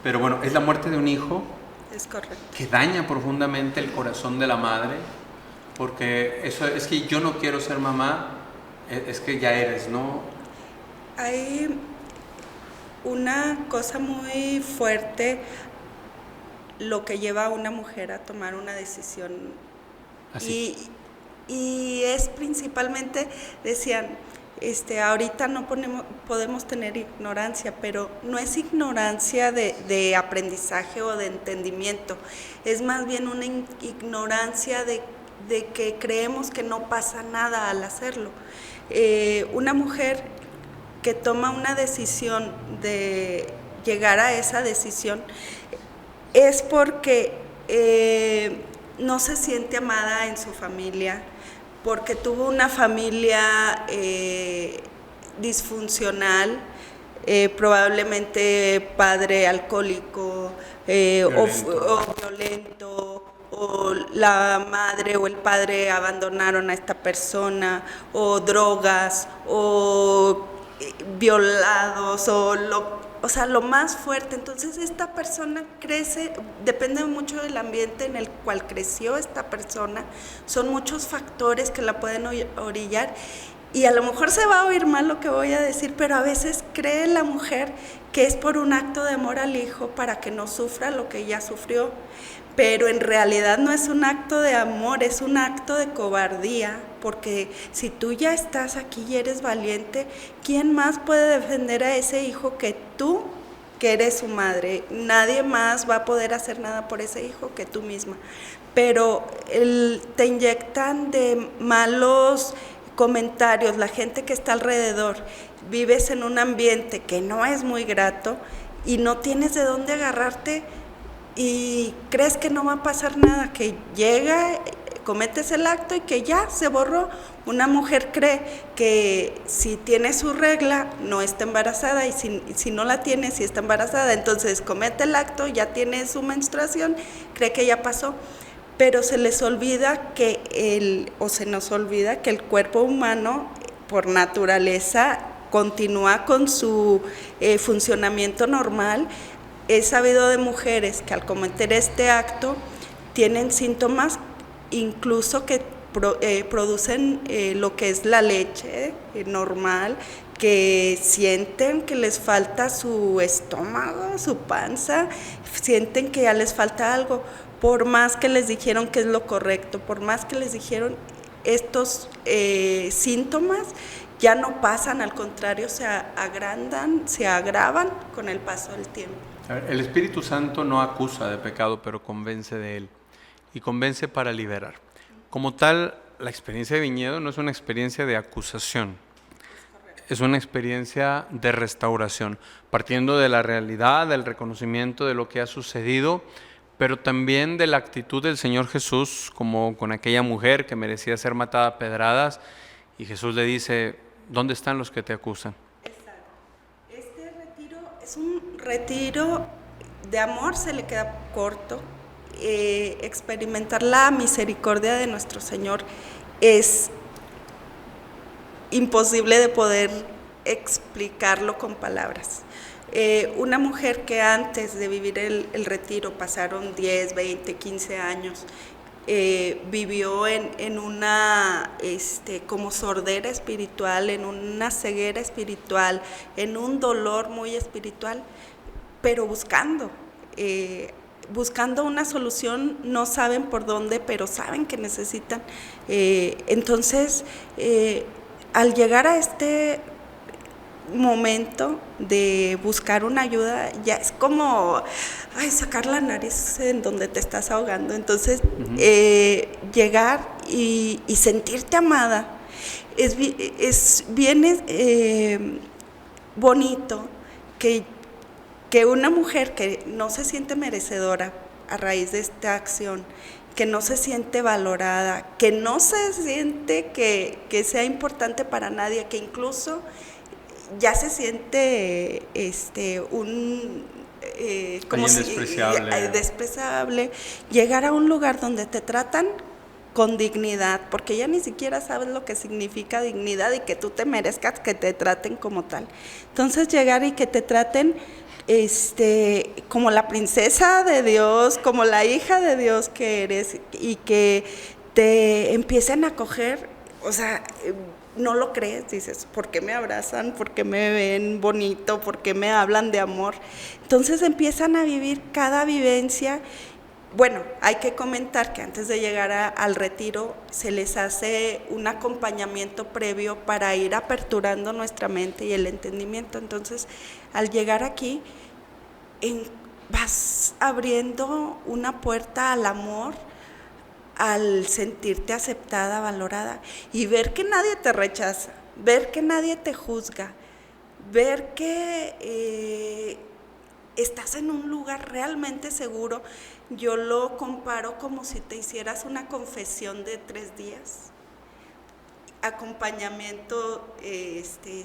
Pero bueno, es la muerte de un hijo. Es correcto. Que daña profundamente el corazón de la madre, porque eso es que yo no quiero ser mamá, es que ya eres, ¿no? Hay una cosa muy fuerte, lo que lleva a una mujer a tomar una decisión. Así. Y es principalmente, decían, ahorita no podemos tener ignorancia, pero no es ignorancia de aprendizaje o de entendimiento, es más bien una ignorancia de que creemos que no pasa nada al hacerlo. Una mujer que toma una decisión de llegar a esa decisión es porque no se siente amada en su familia, porque tuvo una familia disfuncional, probablemente padre alcohólico o violento, o la madre o el padre abandonaron a esta persona, o drogas, o violados, o sea, lo más fuerte. Entonces esta persona crece, depende mucho del ambiente en el cual creció esta persona, son muchos factores que la pueden orillar, y a lo mejor se va a oír mal lo que voy a decir, pero a veces cree la mujer que es por un acto de amor al hijo para que no sufra lo que ella sufrió, pero en realidad no es un acto de amor, es un acto de cobardía, porque si tú ya estás aquí y eres valiente, ¿quién más puede defender a ese hijo que tú, que eres su madre? Nadie más va a poder hacer nada por ese hijo que tú misma. Pero te inyectan de malos comentarios, la gente que está alrededor, vives en un ambiente que no es muy grato y no tienes de dónde agarrarte, y crees que no va a pasar nada, que llega, cometes el acto y que ya se borró. Una mujer cree que si tiene su regla no está embarazada, y si no la tiene, si está embarazada, entonces comete el acto, ya tiene su menstruación, cree que ya pasó. Pero se les olvida se nos olvida que el cuerpo humano por naturaleza continúa con su funcionamiento normal. He sabido de mujeres que al cometer este acto tienen síntomas incluso que producen lo que es la leche normal, que sienten que les falta su estómago, su panza, sienten que ya les falta algo, por más que les dijeron que es lo correcto, por más que les dijeron, estos síntomas ya no pasan, al contrario, se agrandan, se agravan con el paso del tiempo. El Espíritu Santo no acusa de pecado, pero convence de él, y convence para liberar. Como tal, la experiencia de viñedo no es una experiencia de acusación, es una experiencia de restauración, partiendo de la realidad, del reconocimiento de lo que ha sucedido, pero también de la actitud del Señor Jesús, como con aquella mujer que merecía ser matada a pedradas, y Jesús le dice: ¿dónde están los que te acusan? Exacto. Este retiro es un retiro de amor, se le queda corto. Experimentar la misericordia de nuestro Señor es imposible de poder explicarlo con palabras. Una mujer que antes de vivir el retiro pasaron 10, 20, 15 años, vivió en una como sordera espiritual, en una ceguera espiritual, en un dolor muy espiritual, pero buscando una solución, no saben por dónde, pero saben que necesitan. Entonces, al llegar a este momento de buscar una ayuda, ya es como sacar la nariz en donde te estás ahogando. Entonces, llegar y sentirte amada es bien bonito que una mujer que no se siente merecedora a raíz de esta acción, que no se siente valorada, que no se siente que sea importante para nadie, que incluso ya se siente como despreciable, llegar a un lugar donde te tratan con dignidad, porque ya ni siquiera sabes lo que significa dignidad y que tú te merezcas que te traten como tal. Entonces, llegar y que te traten como la princesa de Dios, como la hija de Dios que eres, y que te empiecen a acoger, o sea, no lo crees, dices, ¿por qué me abrazan? ¿Por qué me ven bonito? ¿Por qué me hablan de amor? Entonces empiezan a vivir cada vivencia. Bueno, hay que comentar que antes de llegar al retiro se les hace un acompañamiento previo para ir aperturando nuestra mente y el entendimiento. Entonces, al llegar aquí, vas abriendo una puerta al amor, al sentirte aceptada, valorada, y ver que nadie te rechaza, ver que nadie te juzga, ver que estás en un lugar realmente seguro. Yo lo comparo como si te hicieras una confesión de 3 días, acompañamiento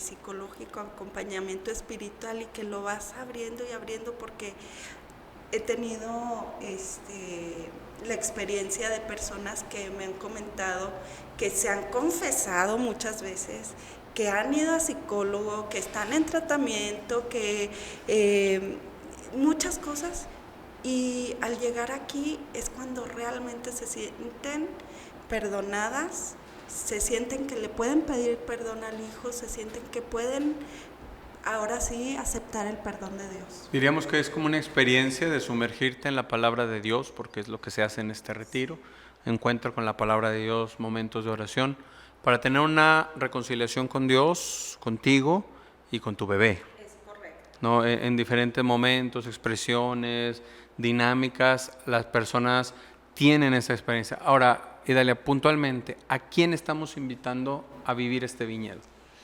psicológico, acompañamiento espiritual, y que lo vas abriendo y abriendo, porque he tenido la experiencia de personas que me han comentado que se han confesado muchas veces, que han ido a psicólogo, que están en tratamiento, que muchas cosas, y al llegar aquí es cuando realmente se sienten perdonadas, se sienten que le pueden pedir perdón al Hijo, se sienten que pueden ahora sí aceptar el perdón de Dios. Diríamos que es como una experiencia de sumergirte en la palabra de Dios, porque es lo que se hace en este retiro, encuentro con la palabra de Dios, momentos de oración, para tener una reconciliación con Dios, contigo y con tu bebé. Es correcto. ¿No? En diferentes momentos, expresiones, dinámicas, las personas tienen esa experiencia. Ahora, Idalia, puntualmente, ¿a quién estamos invitando a vivir este viñedo?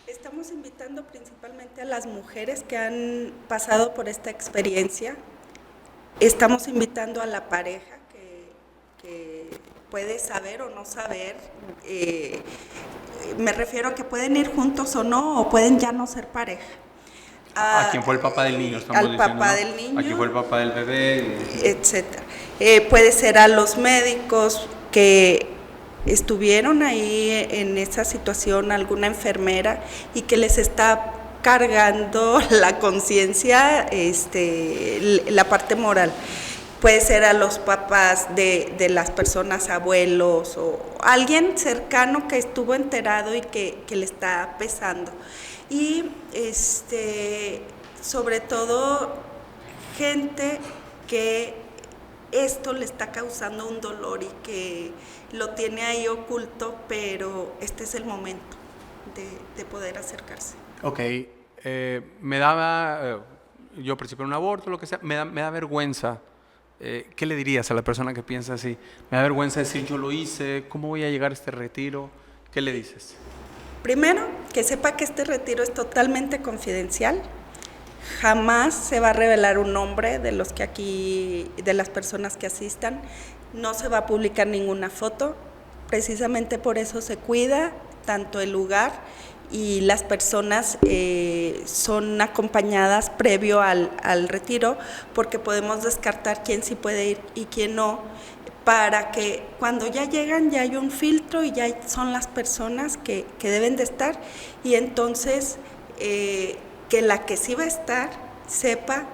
Estamos invitando principalmente a las mujeres que han pasado por esta experiencia. Estamos invitando a la pareja que puede saber o no saber. Me refiero a que pueden ir juntos o no, o pueden ya no ser pareja. ¿A quién fue el papá del niño? Estamos al diciendo, papá ¿no? del niño. Aquí fue el papá del bebé. Etcétera. Puede ser a los médicos que estuvieron ahí en esa situación, alguna enfermera, y que les está cargando la conciencia, la parte moral. Puede ser a los papás de las personas, abuelos, o alguien cercano que estuvo enterado y que le está pesando. Y sobre todo gente que esto le está causando un dolor y que lo tiene ahí oculto, pero este es el momento de poder acercarse. Ok, me daba, yo participé en un aborto, lo que sea, me da vergüenza. ¿Qué le dirías a la persona que piensa así? Me da vergüenza decir yo lo hice, ¿cómo voy a llegar a este retiro? ¿Qué le dices? Primero, que sepa que este retiro es totalmente confidencial. Jamás se va a revelar un nombre de los que aquí, de las personas que asistan. No se va a publicar ninguna foto. Precisamente por eso se cuida tanto el lugar y las personas son acompañadas previo al retiro, porque podemos descartar quién sí puede ir y quién no, para que cuando ya llegan ya hay un filtro y ya son las personas que deben de estar, y entonces que la que sí va a estar sepa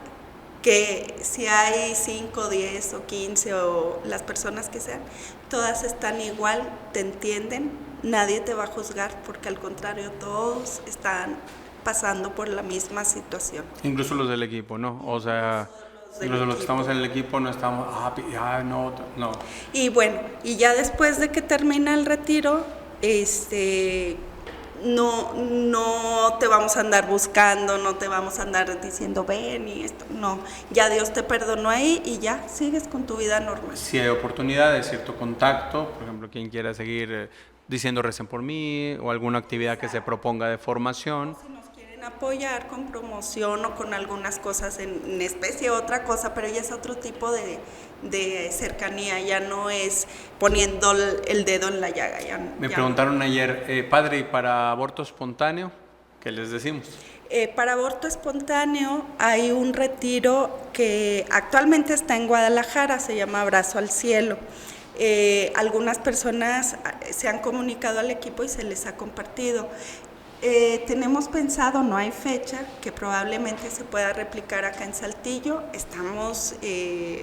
que si hay 5, 10 o 15 o las personas que sean, todas están igual, te entienden, nadie te va a juzgar, porque al contrario, todos están pasando por la misma situación. Incluso los del equipo, ¿no? O sea, incluso los que estamos en el equipo no estamos, no. Y bueno, y ya después de que termina el retiro, no te vamos a andar buscando, no te vamos a andar diciendo ven y esto, no, ya Dios te perdonó ahí y ya sigues con tu vida normal. Si hay oportunidad de cierto contacto, por ejemplo, quien quiera seguir diciendo recen por mí o alguna actividad que se proponga de formación. Si nos quieren apoyar con promoción o con algunas cosas en especie, otra cosa, pero ya es otro tipo de cercanía, ya no es poniendo el dedo en la llaga. Me preguntaron ayer, padre, ¿y para aborto espontáneo qué les decimos? Para aborto espontáneo hay un retiro que actualmente está en Guadalajara, se llama Abrazo al Cielo. Algunas personas se han comunicado al equipo y se les ha compartido. Tenemos pensado, no hay fecha, que probablemente se pueda replicar acá en Saltillo.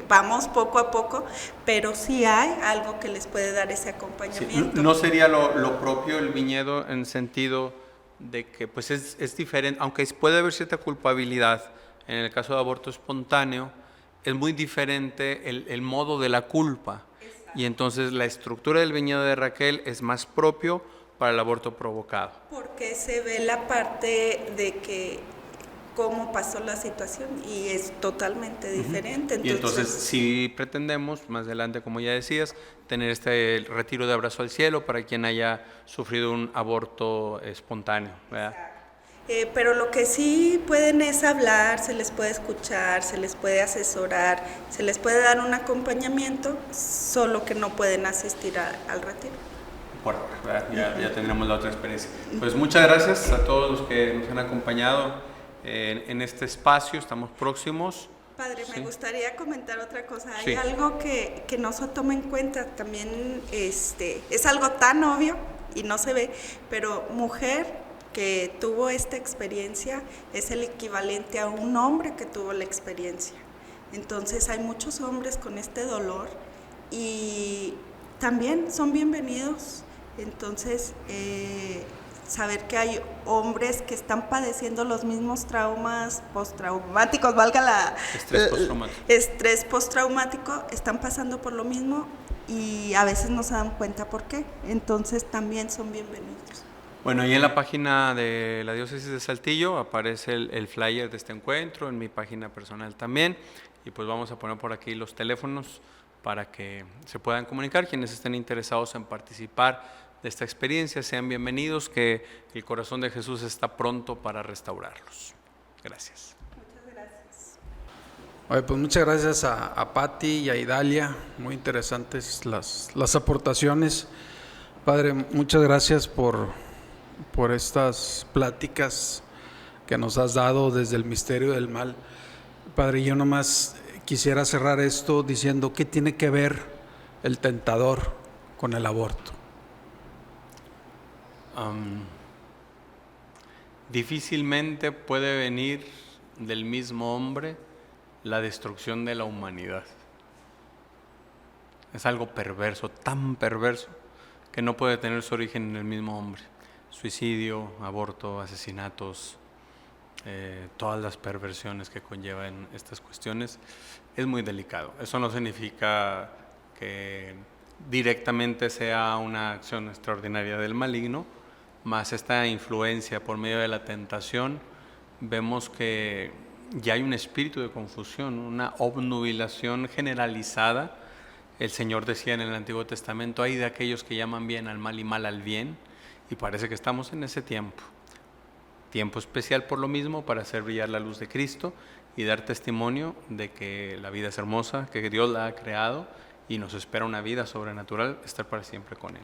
Vamos poco a poco, pero sí hay algo que les puede dar ese acompañamiento. Sí, no sería lo propio el viñedo en sentido de que pues es diferente, aunque puede haber cierta culpabilidad en el caso de aborto espontáneo, es muy diferente el modo de la culpa. Exacto. Y entonces la estructura del viñedo de Raquel es más propio para el aborto provocado. Porque se ve la parte de que cómo pasó la situación y es totalmente diferente. Y entonces sí pretendemos más adelante, como ya decías, tener este retiro de Abrazo al Cielo para quien haya sufrido un aborto espontáneo, ¿verdad? Pero lo que sí pueden es hablar, se les puede escuchar, se les puede asesorar, se les puede dar un acompañamiento, solo que no pueden asistir al retiro. Por ahora, ya tendremos la otra experiencia. Pues muchas gracias a todos los que nos han acompañado en este espacio, estamos próximos. Padre, sí. Me gustaría comentar otra cosa. Hay sí. algo que no se toma en cuenta también, es algo tan obvio y no se ve, pero mujer que tuvo esta experiencia es el equivalente a un hombre que tuvo la experiencia. Entonces hay muchos hombres con este dolor y también son bienvenidos. Entonces, saber que hay hombres que están padeciendo los mismos traumas postraumáticos, estrés postraumático, están pasando por lo mismo y a veces no se dan cuenta por qué. Entonces, también son bienvenidos. Bueno, y en la página de la Diócesis de Saltillo aparece el flyer de este encuentro, en mi página personal también, y pues vamos a poner por aquí los teléfonos para que se puedan comunicar. Quienes estén interesados en participar de esta experiencia, sean bienvenidos, que el corazón de Jesús está pronto para restaurarlos. Gracias. Muchas gracias. Oye, pues muchas gracias a Pati y a Idalia, muy interesantes las aportaciones. Padre, muchas gracias por estas pláticas que nos has dado desde el misterio del mal. Padre, yo nomás quisiera cerrar esto diciendo qué tiene que ver el tentador con el aborto. Difícilmente puede venir del mismo hombre la destrucción de la humanidad. Es algo perverso, tan perverso, que no puede tener su origen en el mismo hombre. Suicidio, aborto, asesinatos, todas las perversiones que conllevan estas cuestiones, es muy delicado. Eso no significa que directamente sea una acción extraordinaria del maligno, más esta influencia por medio de la tentación, vemos que ya hay un espíritu de confusión, una obnubilación generalizada. El Señor decía en el Antiguo Testamento, hay de aquellos que llaman bien al mal y mal al bien, y parece que estamos en ese tiempo especial por lo mismo, para hacer brillar la luz de Cristo y dar testimonio de que la vida es hermosa, que Dios la ha creado y nos espera una vida sobrenatural, estar para siempre con Él.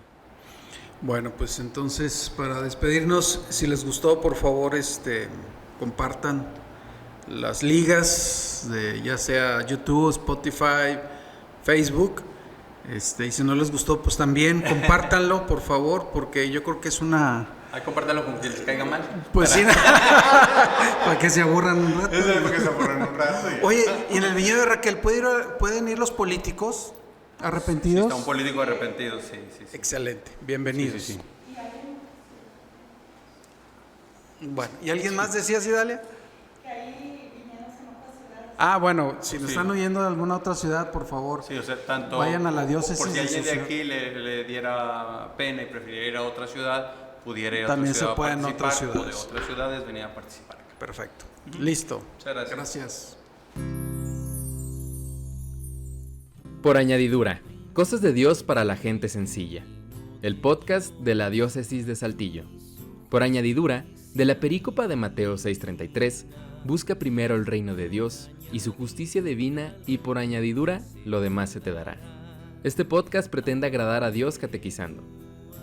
Bueno, pues entonces, para despedirnos, si les gustó, por favor, compartan las ligas de ya sea YouTube, Spotify, Facebook. Y si no les gustó, pues también compártanlo, por favor, porque yo creo que es una... compártanlo con que les caiga mal. Pues sí, para que se aburran un rato. Oye, y en el viñedo de Raquel, ¿pueden ir los políticos arrepentidos? Sí, está un político arrepentido, sí. Excelente, bienvenidos. Sí. Bueno, ¿y alguien más decía así, Dalia? Que hay viñedos en otras ciudades. Bueno, si nos están oyendo de alguna otra ciudad, por favor, sí, o sea, tanto vayan a la diócesis. Por si alguien de aquí le diera pena y prefiriera ir a otra ciudad, pudiera ir a también otra ciudad se puede en otras o de ciudades. otras ciudades venir a participar. Perfecto. Listo. Muchas Gracias. Por añadidura, cosas de Dios para la gente sencilla. El podcast de la Diócesis de Saltillo. Por añadidura, de la perícopa de Mateo 6:33, busca primero el reino de Dios y su justicia divina, y por añadidura, lo demás se te dará. Este podcast pretende agradar a Dios catequizando.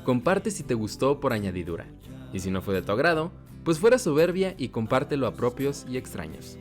Comparte si te gustó por añadidura, y si no fue de tu agrado, pues fuera soberbia y compártelo a propios y extraños.